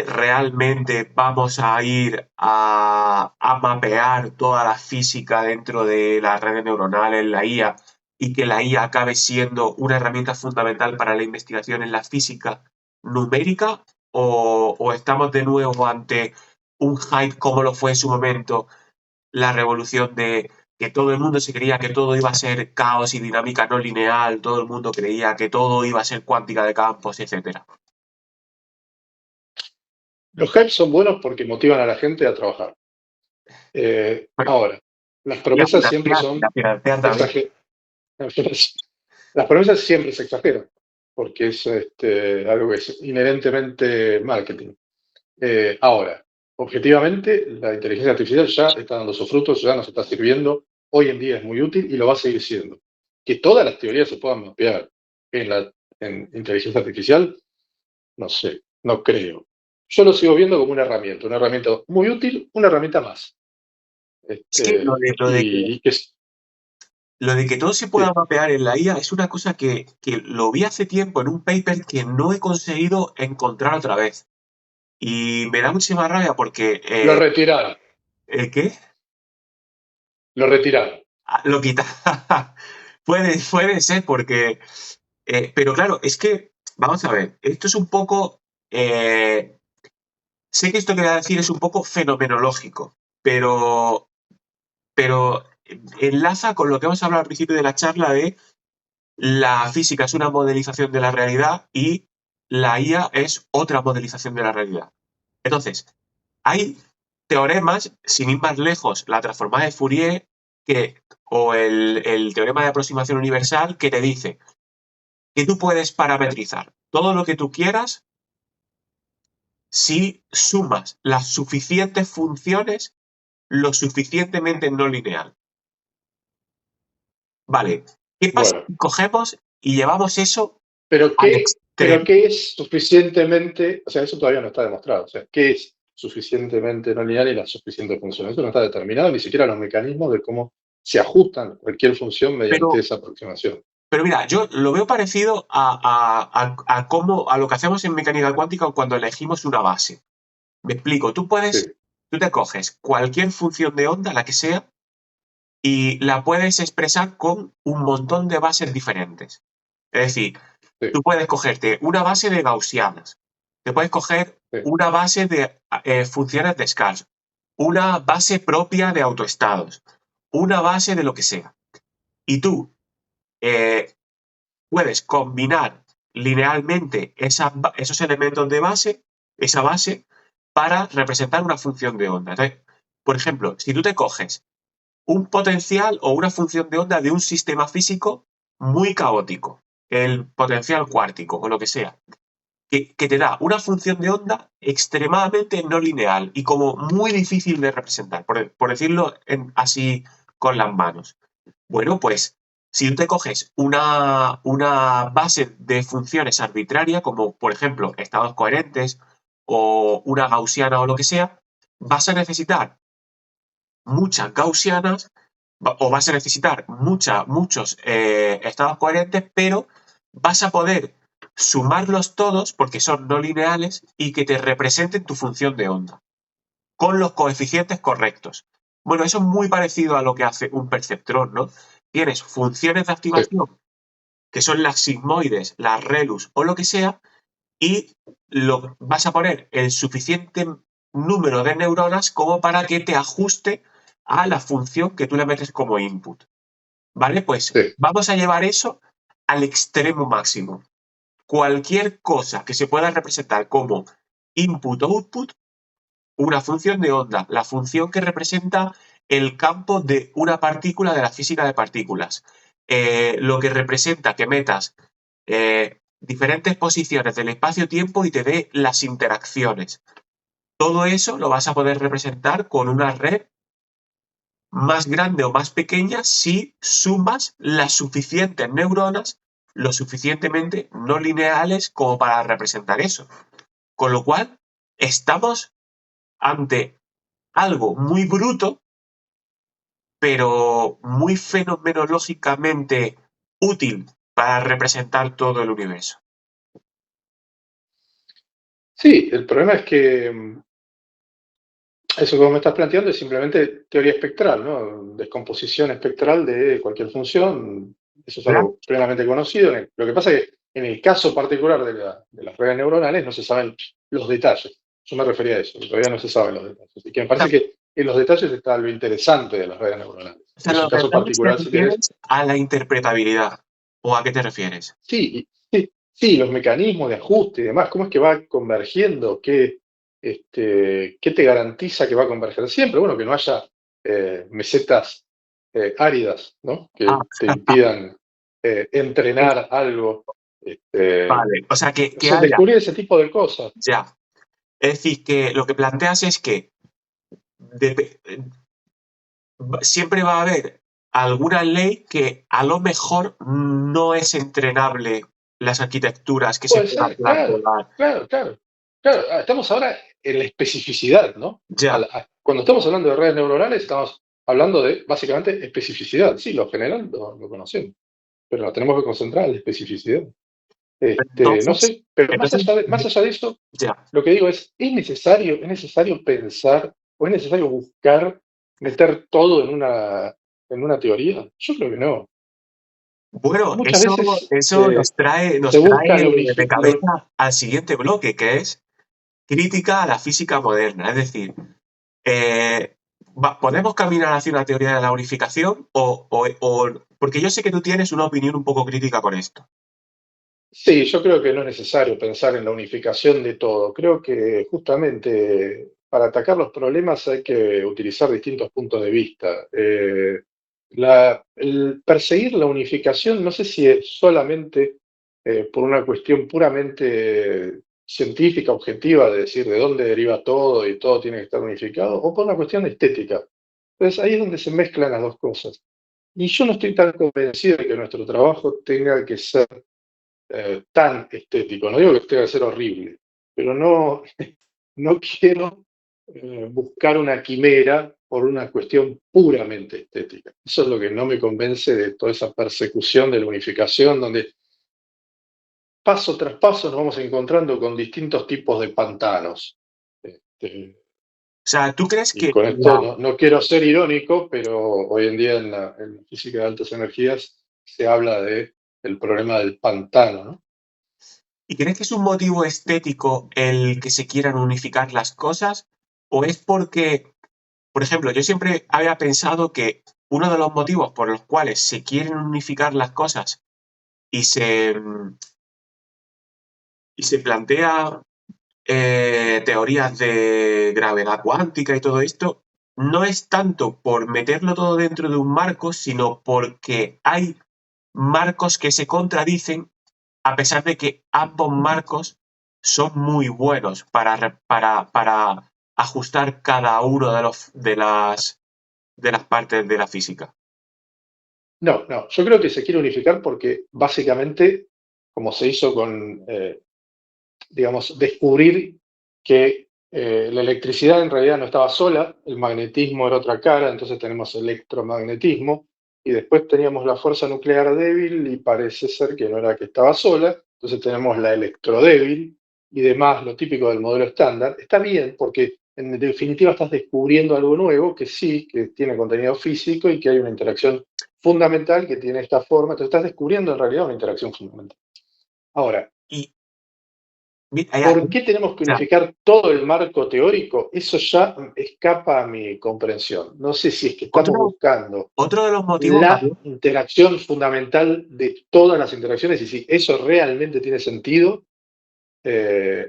realmente vamos a ir a mapear toda la física dentro de las redes neuronales, la IA, y que la IA acabe siendo una herramienta fundamental para la investigación en la física numérica? ¿O estamos de nuevo ante un hype como lo fue en su momento la revolución de que todo el mundo se creía que todo iba a ser caos y dinámica no lineal, todo el mundo creía que todo iba a ser cuántica de campos, etcétera? Los hypes son buenos porque motivan a la gente a trabajar. Bueno, Ahora, las y promesas siempre y a son financiar también. exageradas. Las promesas siempre se exageran, porque es algo que es inherentemente marketing. Ahora, objetivamente, la inteligencia artificial ya está dando sus frutos, ya nos está sirviendo, hoy en día es muy útil y lo va a seguir siendo. Que todas las teorías se puedan mapear en inteligencia artificial, no sé, no creo. Yo lo sigo viendo como una herramienta muy útil, una herramienta más. Es que Y que es, lo de que todo se pueda sí, mapear en la IA es una cosa que lo vi hace tiempo en un paper que no he conseguido encontrar otra vez. Y me da muchísima rabia porque, lo retiraron, ¿qué? lo retiraron. Ah, lo quita. Puede ser porque, pero claro, es que, vamos a ver, esto es un poco, sé que esto que voy a decir es un poco fenomenológico, pero, pero enlaza con lo que hemos hablado al principio de la charla de la física es una modelización de la realidad y la IA es otra modelización de la realidad. Entonces, hay teoremas, sin ir más lejos, la transformada de Fourier o el teorema de aproximación universal que te dice que tú puedes parametrizar todo lo que tú quieras si sumas las suficientes funciones lo suficientemente no lineal. Vale, ¿qué pasa Bueno, si cogemos y llevamos eso pero al pero extremo? ¿qué es suficientemente? O sea, eso todavía no está demostrado. O sea, ¿qué es suficientemente no lineal y la suficiente función? Eso no está determinado, ni siquiera los mecanismos de cómo se ajustan cualquier función mediante Pero, esa aproximación. pero mira, yo lo veo parecido a lo que hacemos en mecánica cuántica cuando elegimos una base. Me explico, Sí, tú te coges cualquier función de onda, la que sea, y la puedes expresar con un montón de bases diferentes. Es decir, sí, tú puedes cogerte una base de gaussianas, te puedes coger sí, una base de funciones de Scalzi, una base propia de autoestados, una base de lo que sea. Y tú eh, puedes combinar linealmente esos elementos de base, esa base, para representar una función de onda. Entonces, por ejemplo, si tú te coges un potencial o una función de onda de un sistema físico muy caótico, el potencial cuártico o lo que sea, que te da una función de onda extremadamente no lineal y como muy difícil de representar, por decirlo así con las manos. Bueno, pues si tú te coges una base de funciones arbitraria, como por ejemplo estados coherentes o una gaussiana o lo que sea, vas a necesitar muchas gaussianas o vas a necesitar muchos estados coherentes, pero vas a poder sumarlos todos porque son no lineales y que te representen tu función de onda con los coeficientes correctos. Bueno, eso es muy parecido a lo que hace un perceptrón, ¿no? Tienes funciones de sí, activación que son las sigmoides, las relus o lo que sea, y vas a poner el suficiente número de neuronas como para que te ajuste a la función que tú le metes como input. ¿Vale? Pues sí. vamos a llevar eso al extremo máximo. Cualquier cosa que se pueda representar como input-output, una función de onda, la función que representa el campo de una partícula de la física de partículas, lo que representa que metas diferentes posiciones del espacio-tiempo y te dé las interacciones. Todo eso lo vas a poder representar con una red más grande o más pequeña si sumas las suficientes neuronas lo suficientemente no lineales como para representar eso. Con lo cual, estamos ante algo muy bruto, pero muy fenomenológicamente útil para representar todo el universo. Sí, el problema es que eso que vos me estás planteando es simplemente teoría espectral, ¿no? Descomposición espectral de cualquier función. Eso es ¿Verdad? algo plenamente conocido. Lo que pasa es que en el caso particular de las redes neuronales no se saben los detalles. Yo me refería a eso, que todavía no se saben los detalles. Y que me O sea, parece que en los detalles está lo interesante de las redes neuronales. o sea, Es un los caso detalles te particular si querés. refieres a la interpretabilidad. ¿O a qué te refieres? Sí, sí, sí, los mecanismos de ajuste y demás, cómo es que va convergiendo, qué te garantiza que va a converger siempre. Bueno, que no haya mesetas áridas, ¿no? Ah, Que te impidan entrenar algo. vale. O sea, No que sé, haya descubrir ese tipo de cosas. ya. Es decir, que lo que planteas es que de- siempre va a haber alguna ley que a lo mejor no es entrenable las arquitecturas que se Puede puedan ser, claro, plantear. claro, claro. Claro, estamos ahora en la especificidad, ¿no? Ya, Cuando estamos hablando de redes neuronales, estamos hablando de básicamente especificidad. Sí, lo general lo conocemos, pero nos tenemos que concentrar en la especificidad. No entonces, sé, pero entonces, más allá de eso, ya. lo que digo es necesario pensar o es necesario buscar meter todo en una teoría. Yo creo que no. Bueno, Muchas veces eso se nos busca trae de cabeza al siguiente bloque, que es crítica a la física moderna. Es decir, eh, ¿podemos caminar hacia una teoría de la unificación porque yo sé que tú tienes una opinión un poco crítica con esto? Sí, yo creo que no es necesario pensar en la unificación de todo. Creo que justamente para atacar los problemas hay que utilizar distintos puntos de vista. El perseguir la unificación, no sé si es solamente por una cuestión puramente científica, objetiva, de decir de dónde deriva todo y todo tiene que estar unificado, o por una cuestión estética. Entonces ahí es donde se mezclan las dos cosas. Y yo no estoy tan convencido de que nuestro trabajo tenga que ser tan estético. No digo que tenga que ser horrible, pero no, no quiero buscar una quimera por una cuestión puramente estética. Eso es lo que no me convence de toda esa persecución de la unificación, donde paso tras paso nos vamos encontrando con distintos tipos de pantanos. Este, O sea, ¿tú crees y que con esto no quiero ser irónico, pero hoy en día en la física de altas energías se habla de el problema del pantano, ¿no? ¿y crees que es un motivo estético el que se quieran unificar las cosas? ¿O es porque, por ejemplo, yo siempre había pensado que uno de los motivos por los cuales se quieren unificar las cosas y y se plantea teorías de gravedad cuántica y todo esto, no es tanto por meterlo todo dentro de un marco, sino porque hay marcos que se contradicen a pesar de que ambos marcos son muy buenos para ajustar cada uno de las partes de la física. No, no, yo creo que se quiere unificar porque básicamente, como se hizo con, digamos, descubrir que la electricidad en realidad no estaba sola, el magnetismo era otra cara, entonces tenemos electromagnetismo, y después teníamos la fuerza nuclear débil y parece ser que no era que estaba sola, entonces tenemos la electrodébil y demás, lo típico del modelo estándar. Está bien porque en definitiva estás descubriendo algo nuevo que sí, que tiene contenido físico y que hay una interacción fundamental que tiene esta forma, entonces estás descubriendo en realidad una interacción fundamental. Ahora, Y, ¿por qué tenemos que o sea, unificar todo el marco teórico? Eso ya escapa a mi comprensión. No sé si es que estamos otro, buscando otro de los motivos, la interacción fundamental de todas las interacciones y si eso realmente tiene sentido,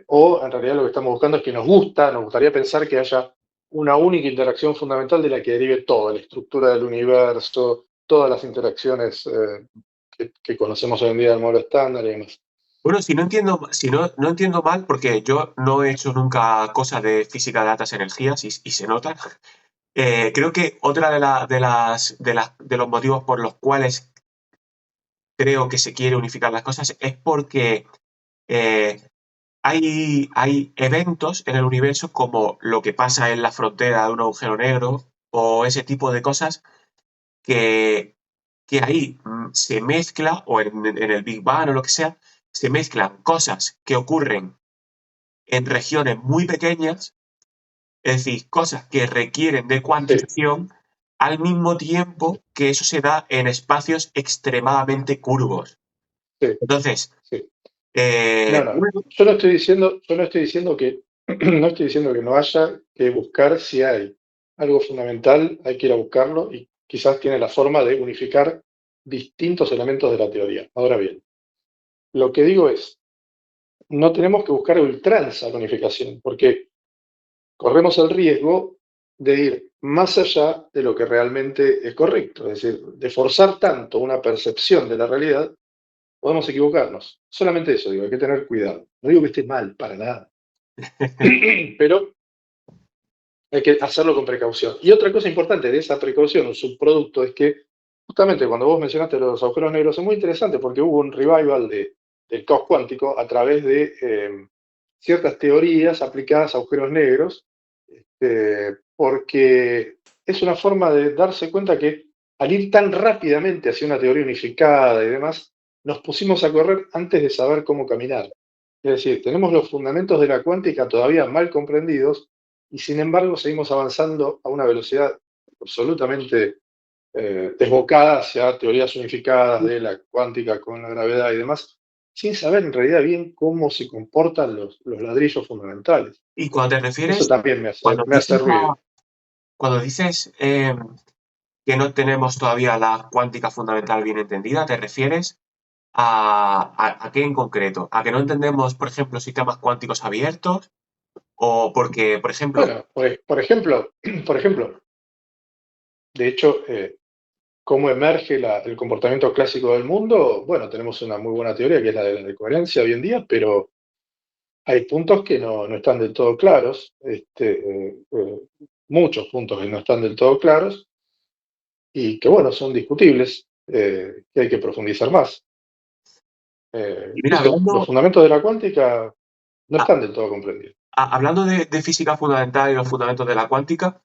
o en realidad lo que estamos buscando es que nos gustaría pensar que haya una única interacción fundamental de la que derive toda la estructura del universo, todas las interacciones que conocemos hoy en día del modelo estándar y demás. bueno, si no entiendo mal, porque yo no he hecho nunca cosas de física de altas energías y se nota. Creo que otra de los motivos por los cuales creo que se quiere unificar las cosas es porque eh, hay eventos en el universo como lo que pasa en la frontera de un agujero negro o ese tipo de cosas que, que ahí se mezcla, o en el Big Bang o lo que sea, se mezclan cosas que ocurren en regiones muy pequeñas, es decir, cosas que requieren de Sí, cuantización, al mismo tiempo que eso se da en espacios extremadamente curvos. sí, Entonces, sí. No, no, bueno, yo no estoy diciendo que, no estoy diciendo que no haya que buscar si hay algo fundamental, hay que ir a buscarlo y quizás tiene la forma de unificar distintos elementos de la teoría. Ahora bien, lo que digo es, no tenemos que buscar a ultranza la unificación, porque corremos el riesgo de ir más allá de lo que realmente es correcto, es decir, de forzar tanto una percepción de la realidad, podemos equivocarnos. Solamente eso, digo, hay que tener cuidado. No digo que esté mal, para nada. Pero hay que hacerlo con precaución. Y otra cosa importante de esa precaución, un subproducto, es que justamente cuando vos mencionaste los agujeros negros, es muy interesante porque hubo un revival del caos cuántico a través de ciertas teorías aplicadas a agujeros negros, porque es una forma de darse cuenta que al ir tan rápidamente hacia una teoría unificada y demás, nos pusimos a correr antes de saber cómo caminar. Es decir, tenemos los fundamentos de la cuántica todavía mal comprendidos y sin embargo seguimos avanzando a una velocidad absolutamente desbocada hacia teorías unificadas de la cuántica con la gravedad y demás, sin saber en realidad bien cómo se comportan los ladrillos fundamentales. y cuando te Eso refieres, también cuando me hace dices ruido. cuando dices que no tenemos todavía la cuántica fundamental bien entendida, ¿te refieres a qué en concreto? ¿A que no entendemos, por ejemplo, sistemas cuánticos abiertos? O porque, por ejemplo, Bueno, por ejemplo, por ejemplo, de hecho, ¿cómo emerge el comportamiento clásico del mundo? Bueno, tenemos una muy buena teoría que es la de la decoherencia hoy en día, pero hay puntos que no están del todo claros, muchos puntos que no están del todo claros y que, bueno, son discutibles, que hay que profundizar más. y mira, Eso, los fundamentos de la cuántica no a- están del todo comprendidos. hablando de física fundamental y los fundamentos de la cuántica,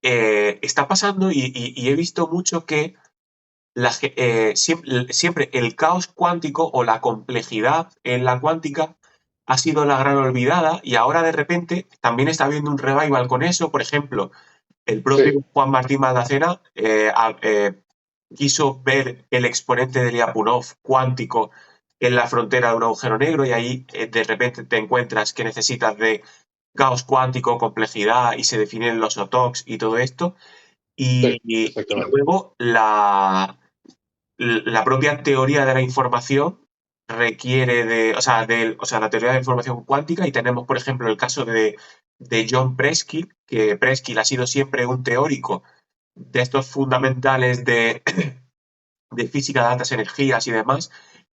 está pasando y he visto mucho que siempre el caos cuántico o la complejidad en la cuántica ha sido la gran olvidada y ahora de repente también está habiendo un revival con eso. Por ejemplo, el propio Sí, Juan Martín Maldacena quiso ver el exponente de Lyapunov cuántico en la frontera de un agujero negro y ahí de repente te encuentras que necesitas de caos cuántico, complejidad y se definen los OTOX y todo esto. sí, Y exactamente. luego la propia teoría de la información requiere o sea, la teoría de la información cuántica y tenemos, por ejemplo, el caso de John Preskill, que Preskill ha sido siempre un teórico de estos fundamentales de física de altas energías y demás,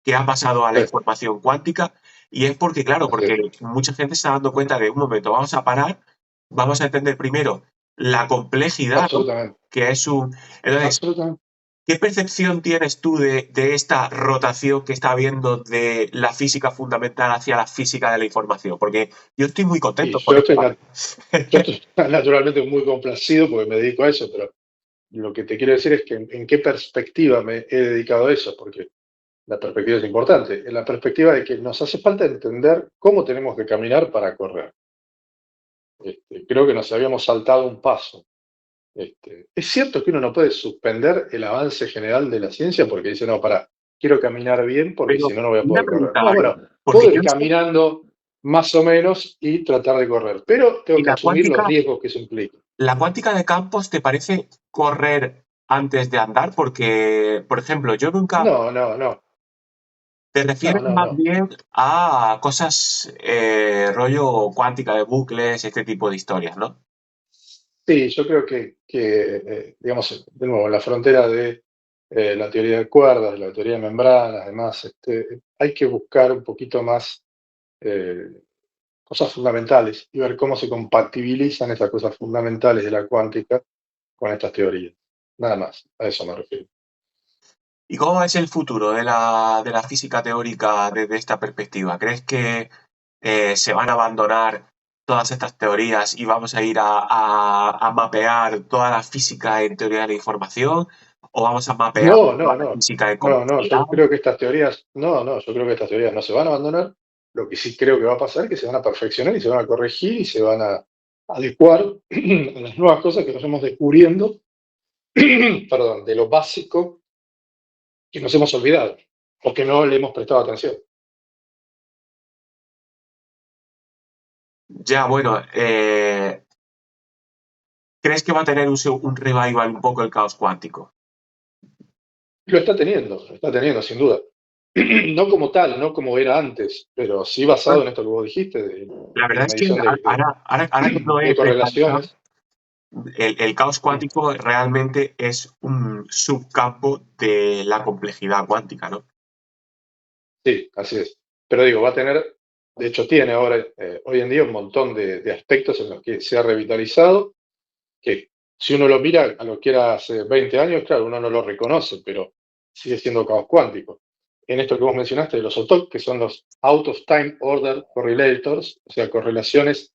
que ha pasado a la Sí, información cuántica y es porque, claro, así es. porque mucha gente se está dando cuenta de un momento, vamos a parar, vamos a entender primero la complejidad, ¿no? Absolutamente, Que es un... Entonces, absolutamente. ¿qué percepción tienes tú de esta rotación que está habiendo de la física fundamental hacia la física de la información? Porque yo estoy muy Y contento con yo esto. estoy, yo estoy naturalmente muy complacido porque me dedico a eso, pero lo que te quiero decir es que en qué perspectiva me he dedicado a eso, porque la perspectiva es importante, en la perspectiva de que nos hace falta entender cómo tenemos que caminar para correr. Creo que nos habíamos saltado un paso. Es cierto que uno no puede suspender el avance general de la ciencia porque dice, no, para, quiero caminar bien porque Pero si no, no voy a una poder correr. pregunta, No, Mario, bueno, porque puedo yo ir no sé, caminando más o menos y tratar de correr, pero tengo ¿y que asumir los riesgos que eso implica. la cuántica de campos te parece correr antes de andar? Porque, por ejemplo, yo nunca, No, no, no, te no, refieres no, más no. bien a cosas rollo cuántica de bucles, este tipo de historias, ¿no? Sí, yo creo digamos, de nuevo, en la frontera de la teoría de cuerdas, de la teoría de membranas, además, hay que buscar un poquito más eh, cosas fundamentales y ver cómo se compatibilizan esas cosas fundamentales de la cuántica con estas teorías. Nada más, a eso me refiero. ¿Y cómo es el futuro de la física teórica desde esta perspectiva? ¿Crees que se van a abandonar todas estas teorías y vamos a ir a mapear toda la física en teoría de la información? ¿O vamos a mapear No, toda no, la no, física de no, no, complejidad? yo creo que estas teorías, no, no, yo creo que estas teorías no se van a abandonar. Lo que sí creo que va a pasar es que se van a perfeccionar y se van a corregir y se van a adecuar a las nuevas cosas que nos hemos descubriendo, perdón, de lo básico que nos hemos olvidado o que no le hemos prestado atención. Ya, bueno, ¿crees que va a tener un revival un poco el caos cuántico? Lo está teniendo sin duda. No como tal, no como era antes, pero sí basado Bueno, en esto que vos dijiste, la de verdad la es que medición ahora que lo he de pensado, correlaciones. el caos cuántico realmente es un subcampo de la complejidad cuántica, ¿no? Sí, así es. Pero digo, va a tener, de hecho tiene ahora, hoy en día un montón de aspectos en los que se ha revitalizado, que si uno lo mira a lo que era hace 20 años, claro, uno no lo reconoce, pero sigue siendo caos cuántico. En esto que vos mencionaste de los OTOC, que son los Out of Time Order Correlators, o sea, correlaciones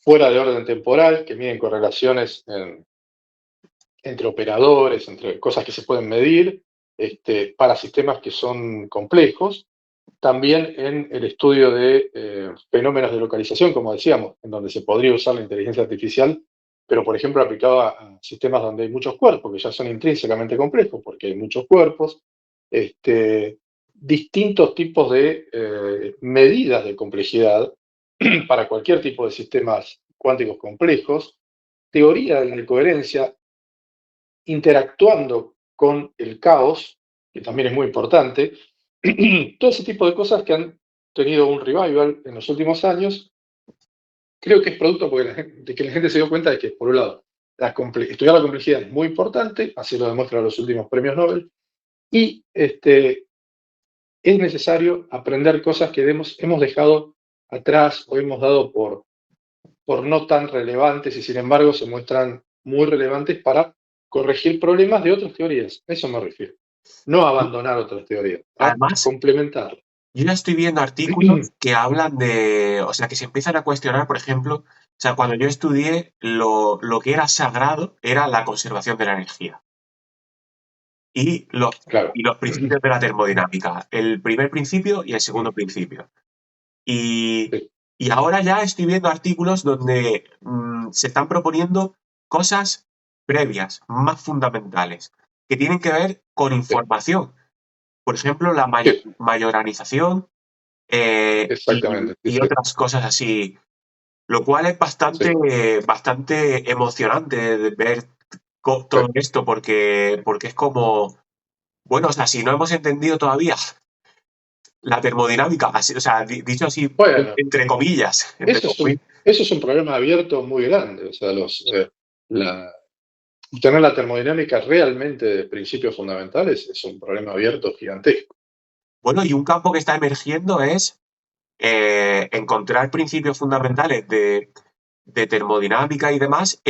fuera de orden temporal, que miden correlaciones entre operadores, entre cosas que se pueden medir, para sistemas que son complejos. También en el estudio de fenómenos de localización, como decíamos, en donde se podría usar la inteligencia artificial, pero por ejemplo aplicado a sistemas donde hay muchos cuerpos, que ya son intrínsecamente complejos, porque hay muchos cuerpos, distintos tipos de medidas de complejidad para cualquier tipo de sistemas cuánticos complejos, teoría de la coherencia interactuando con el caos, que también es muy importante, todo ese tipo de cosas que han tenido un revival en los últimos años, creo que es producto de que la gente se dio cuenta de que, por un lado, estudiar la complejidad es muy importante, así lo demuestran los últimos premios Nobel, y es necesario aprender cosas que hemos dejado atrás o hemos dado por no tan relevantes y sin embargo se muestran muy relevantes para corregir problemas de otras teorías. A eso me refiero. No a abandonar otras teorías, a Además, complementar. yo ya estoy viendo artículos que hablan de, o sea, que se empiezan a cuestionar, por ejemplo, o sea, cuando yo estudié, lo que era sagrado era la conservación de la energía y Claro. los principios de la termodinámica, el primer principio y el segundo principio. Y, Sí, y ahora ya estoy viendo artículos donde se están proponiendo cosas previas, más fundamentales, que tienen que ver con sí, información. Por ejemplo, la sí, majoranización exactamente. Sí, y sí, otras cosas así, lo cual es sí, bastante emocionante de ver sí. todo esto, porque es como, bueno, o sea, si no hemos entendido todavía la termodinámica, así, o sea, dicho así, Bueno, entre comillas, entre comillas. eso es un problema abierto muy grande. O sea, la, tener la termodinámica realmente de principios fundamentales es un problema abierto gigantesco. Bueno, y un campo que está emergiendo es encontrar principios fundamentales de termodinámica y demás,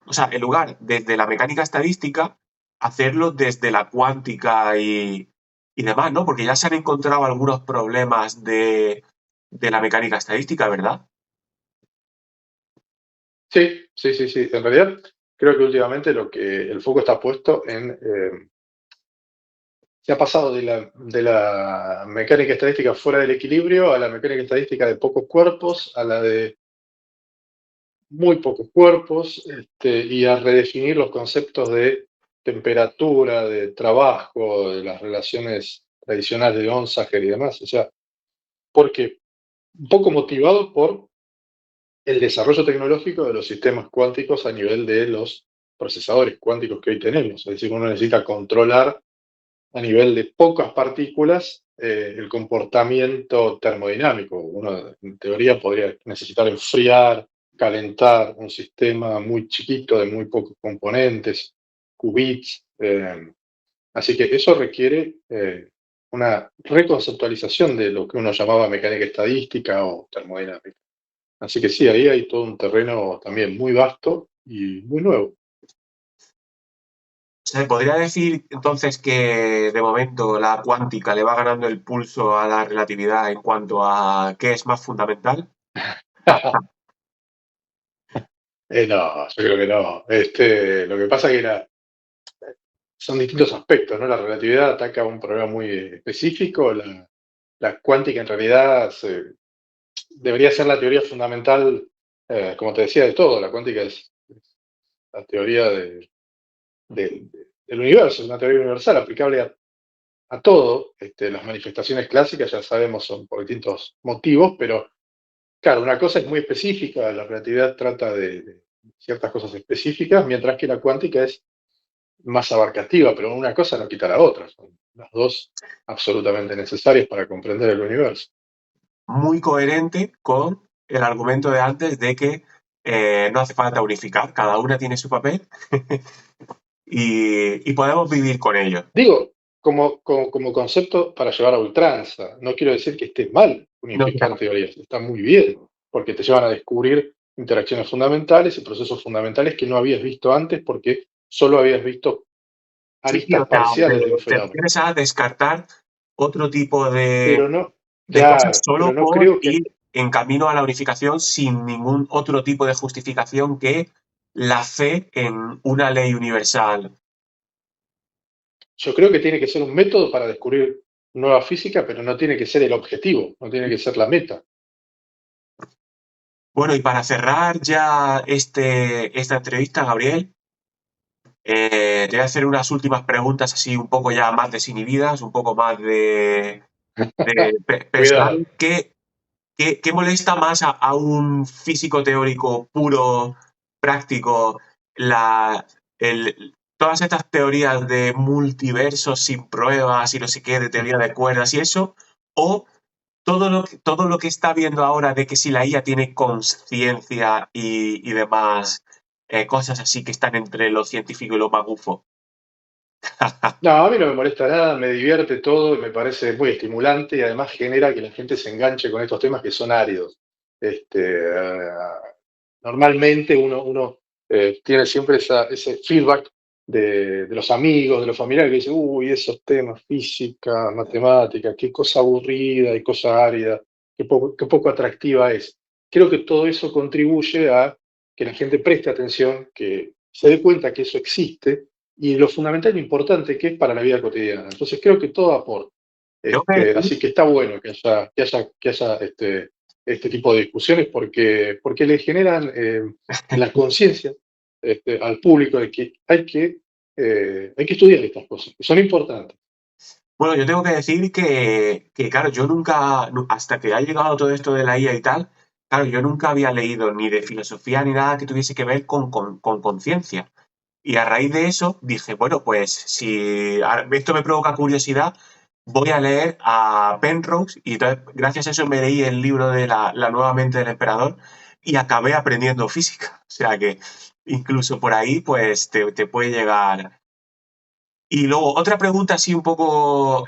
o sea, en lugar desde la mecánica estadística, hacerlo desde la cuántica y demás, ¿no? Porque ya se han encontrado algunos problemas de la mecánica estadística, ¿verdad? Sí, sí, sí, sí. En realidad, creo que últimamente el foco está puesto se ha pasado de la mecánica estadística fuera del equilibrio a la mecánica estadística de pocos cuerpos, a la de muy pocos cuerpos, y a redefinir los conceptos de temperatura, de trabajo, de las relaciones tradicionales de Onsager y demás. O sea, porque un poco motivado por el desarrollo tecnológico de los sistemas cuánticos a nivel de los procesadores cuánticos que hoy tenemos. Es decir, uno necesita controlar a nivel de pocas partículas el comportamiento termodinámico. Uno, en teoría, podría necesitar enfriar, calentar un sistema muy chiquito de muy pocos componentes, qubits. Así que eso requiere una reconceptualización de lo que uno llamaba mecánica estadística o termodinámica. Así que sí, ahí hay todo un terreno también muy vasto y muy nuevo. Se podría decir entonces que de momento la cuántica le va ganando el pulso a la relatividad en cuanto a qué es más fundamental. No, yo creo que no. Lo que pasa es que son distintos aspectos, ¿no? La relatividad ataca un problema muy específico, la cuántica en realidad debería ser la teoría fundamental, como te decía, de todo. La cuántica es la teoría del universo, es una teoría universal aplicable a todo. Las manifestaciones clásicas, ya sabemos, son por distintos motivos, pero claro, una cosa es muy específica, la relatividad trata de ciertas cosas específicas, mientras que la cuántica es más abarcativa, pero una cosa no quita la otra. Son las dos absolutamente necesarias para comprender el universo. Muy coherente con el argumento de antes de que no hace falta unificar, cada una tiene su papel y podemos vivir con ello. Digo, como concepto para llevar a ultranza, no quiero decir que esté mal No, unificar teorías, está muy bien, porque te llevan a descubrir interacciones fundamentales y procesos fundamentales que no habías visto antes porque solo habías visto sí, sí, o aristas sea, parciales de un te fenómeno. refieres a descartar otro tipo Pero no, de cosas claro, pero solo no por creo que ir en camino a la unificación sin ningún otro tipo de justificación que la fe en una ley universal. yo creo que tiene que ser un método para descubrir nueva física, pero no tiene que ser el objetivo, no tiene que ser la meta. Bueno, y para cerrar ya esta entrevista, Gabriel, te voy a hacer unas últimas preguntas así un poco ya más desinhibidas, un poco más de Cuidado. personal. ¿Qué molesta más a un físico teórico puro? práctico todas estas teorías de multiversos sin pruebas y no sé qué, de teoría de cuerdas y eso, o todo lo que está viendo ahora de que si la IA tiene conciencia y demás cosas así que están entre lo científico y lo magufo. No, a mí no me molesta nada, me divierte todo y me parece muy estimulante y además genera que la gente se enganche con estos temas que son áridos. Normalmente uno tiene siempre ese feedback de los amigos, de los familiares que dicen, uy, esos temas, física, matemática, qué cosa aburrida y cosa árida, qué poco atractiva es. Creo que todo eso contribuye a que la gente preste atención, que se dé cuenta que eso existe y lo fundamental y importante que es para la vida cotidiana. Entonces creo que todo aporta. Tengo que decir, Así que está bueno que haya este tipo de discusiones porque le generan la conciencia al público de que hay que estudiar estas cosas, que son importantes. bueno, yo tengo que decir que, claro, yo nunca, hasta que ha llegado todo esto de la IA y tal, claro, yo nunca había leído ni de filosofía ni nada que tuviese que ver con conciencia. Y a raíz de eso dije, bueno, pues si esto me provoca curiosidad, voy a leer a Penrose y entonces, gracias a eso me leí el libro de la nueva mente del emperador y acabé aprendiendo física. O sea que incluso por ahí pues te puede llegar. Y luego otra pregunta así un poco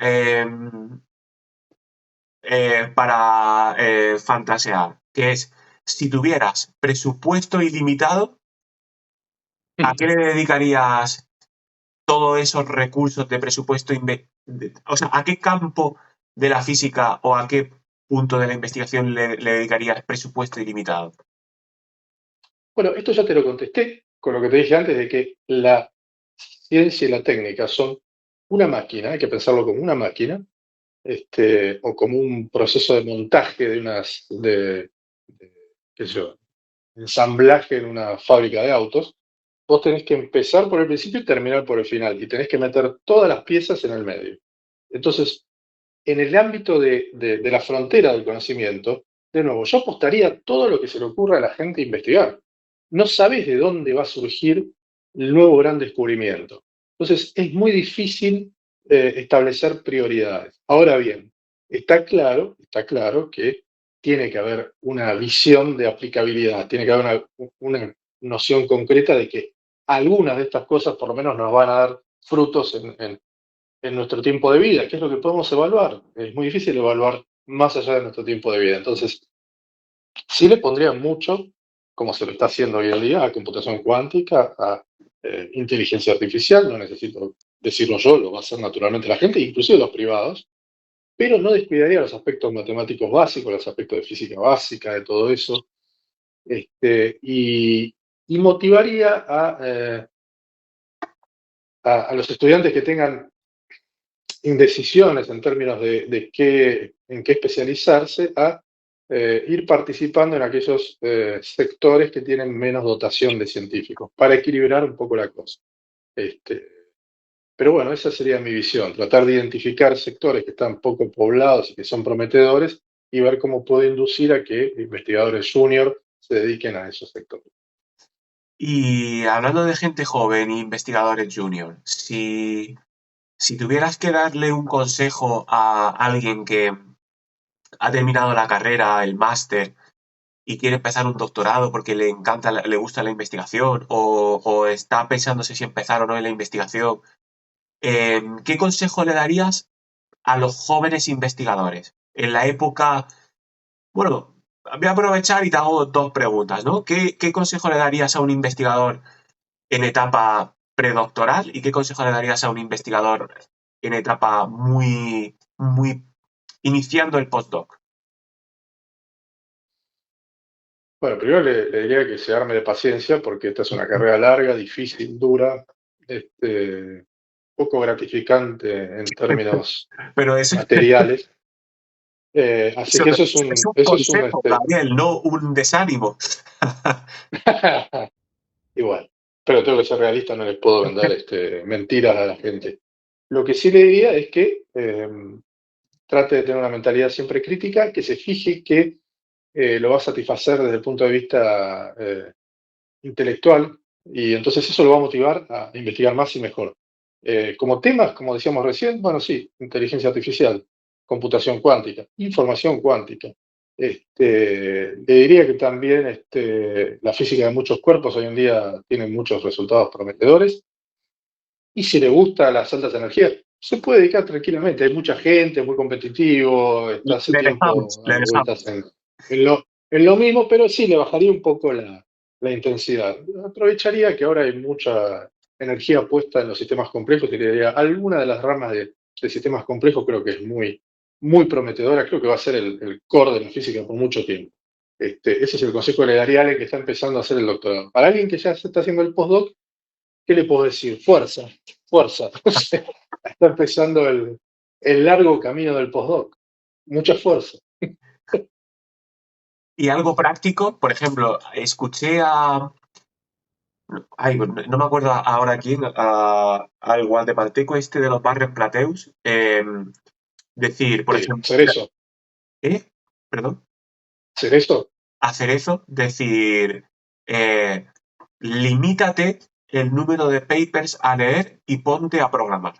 para fantasear, que es, si tuvieras presupuesto ilimitado, ¿a qué le dedicarías todos esos recursos de presupuesto, o sea, ¿a qué campo de la física o a qué punto de la investigación le dedicarías presupuesto ilimitado? Bueno, esto ya te lo contesté con lo que te dije antes de que la ciencia y la técnica son una máquina, hay que pensarlo como una máquina, o como un proceso de montaje de, qué sé yo, ensamblaje en una fábrica de autos. Vos tenés que empezar por el principio y terminar por el final, y tenés que meter todas las piezas en el medio. Entonces, en el ámbito de la frontera del conocimiento, de nuevo, yo apostaría todo lo que se le ocurra a la gente a investigar. No sabes de dónde va a surgir el nuevo gran descubrimiento. Entonces, es muy difícil establecer prioridades. Ahora bien, está claro que tiene que haber una visión de aplicabilidad, tiene que haber una noción concreta de que algunas de estas cosas por lo menos nos van a dar frutos en nuestro tiempo de vida, que es lo que podemos evaluar. Es muy difícil evaluar más allá de nuestro tiempo de vida. Entonces, sí le pondría mucho, como se lo está haciendo hoy en día, a computación cuántica, a inteligencia artificial, no necesito decirlo yo, lo va a hacer naturalmente la gente, inclusive los privados, pero no descuidaría los aspectos matemáticos básicos, los aspectos de física básica, de todo eso, y motivaría a los estudiantes que tengan indecisiones en términos en qué especializarse, a ir participando en aquellos sectores que tienen menos dotación de científicos, para equilibrar un poco la cosa. Este, pero bueno, esa sería mi visión, tratar de identificar sectores que están poco poblados y que son prometedores y ver cómo puedo inducir a que investigadores junior se dediquen a esos sectores. Y hablando de gente joven e investigadores junior, si tuvieras que darle un consejo a alguien que ha terminado la carrera, el máster, y quiere empezar un doctorado porque le encanta, le gusta la investigación, o está pensándose si empezar o no en la investigación, ¿qué consejo le darías a los jóvenes investigadores? En la época, bueno, voy a aprovechar y te hago dos preguntas, ¿no? ¿Qué consejo le darías a un investigador en etapa predoctoral y qué consejo le darías a un investigador en etapa muy iniciando el postdoc? Bueno, primero le diría que se arme de paciencia porque esta es una carrera larga, difícil, dura, poco gratificante en términos Pero eso, materiales. Así que es un eso es consejo, Gabriel, no un desánimo. igual. Pero tengo que ser realista, no les puedo vender mentiras a la gente. Lo que sí le diría es que trate de tener una mentalidad siempre crítica, que se fije que lo va a satisfacer desde el punto de vista intelectual, y entonces eso lo va a motivar a investigar más y mejor. Como temas, como decíamos recién, bueno, sí, inteligencia artificial, computación cuántica, información cuántica. Le diría que también la física de muchos cuerpos hoy en día tiene muchos resultados prometedores. Y si le gusta las altas energías, se puede dedicar tranquilamente. Hay mucha gente, es muy competitivo, está hace Le dejamos, tiempo le dando vueltas dejamos. en lo mismo, pero sí le bajaría un poco la intensidad. Aprovecharía que ahora hay mucha energía puesta en los sistemas complejos y le diría, alguna de las ramas de sistemas complejos creo que es muy prometedora, creo que va a ser el core de la física por mucho tiempo. Ese es el consejo que le daría a alguien que está empezando a hacer el doctorado. Para alguien que ya se está haciendo el postdoc, ¿qué le puedo decir? Fuerza, fuerza. Está empezando el largo camino del postdoc. Mucha fuerza. Y algo práctico, por ejemplo, escuché a, ay, no me acuerdo ahora quién, al guatemalteco este de los barrios Plateus, decir, por Sí, ejemplo, Cerezo. ¿eh? Perdón, Cerezo, hacer eso, decir, eh, limítate el número de papers a leer y ponte a programar.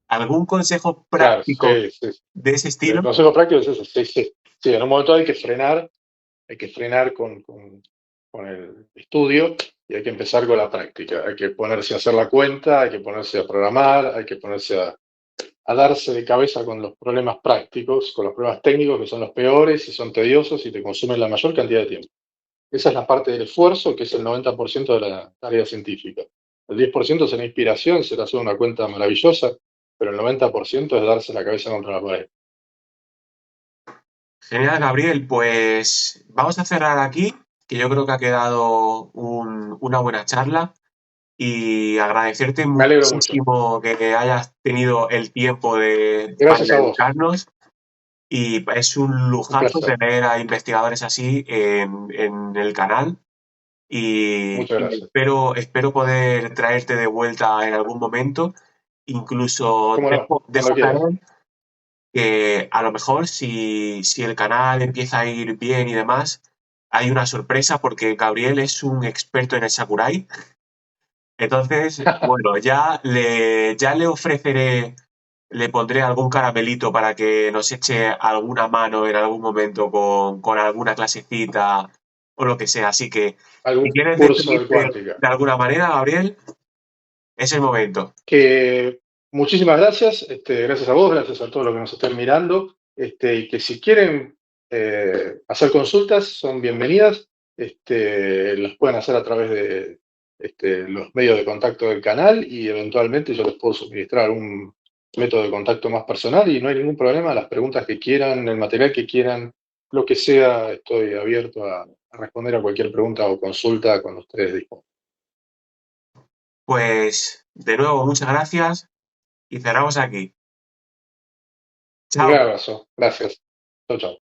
¿Algún consejo claro, práctico sí, sí. de ese El estilo? consejo práctico es eso, sí, sí. Sí, en un momento hay que frenar con el estudio y hay que empezar con la práctica. Hay que ponerse a hacer la cuenta, hay que ponerse a programar, hay que ponerse a darse de cabeza con los problemas prácticos, con los problemas técnicos que son los peores y son tediosos y te consumen la mayor cantidad de tiempo. Esa es la parte del esfuerzo, que es el 90% de la tarea científica. El 10% será inspiración, será hacer una cuenta maravillosa, pero el 90% es darse la cabeza contra la pared. Genial, Gabriel. Pues vamos a cerrar aquí, que yo creo que ha quedado una buena charla y agradecerte Me alegro mucho. muchísimo que hayas tenido el tiempo para Gracias a vos. dedicarnos y es un Un lujazo placer. tener a investigadores así en el canal Muchas y gracias. espero poder traerte de vuelta en algún momento. Incluso Cómo no, cuando dejo quieras. caer que a lo mejor si el canal empieza a ir bien y demás, hay una sorpresa porque Gabriel es un experto en el Sakurai. Entonces, bueno, ya le ofreceré, le pondré algún caramelito para que nos eche alguna mano en algún momento con alguna clasecita o lo que sea. Así que, si Algún quieres curso de despedirte cuántica. de alguna manera, Gabriel, es el momento. Que muchísimas gracias, gracias a vos, gracias a todos los que nos estén mirando, y que si quieren hacer consultas son bienvenidas, las pueden hacer a través de los medios de contacto del canal y eventualmente yo les puedo suministrar algún método de contacto más personal y no hay ningún problema, las preguntas que quieran, el material que quieran, lo que sea, estoy abierto a responder a cualquier pregunta o consulta cuando ustedes dispongan. Pues, de nuevo, muchas gracias y cerramos aquí. Un gran Chao. abrazo, gracias. Chau, chau.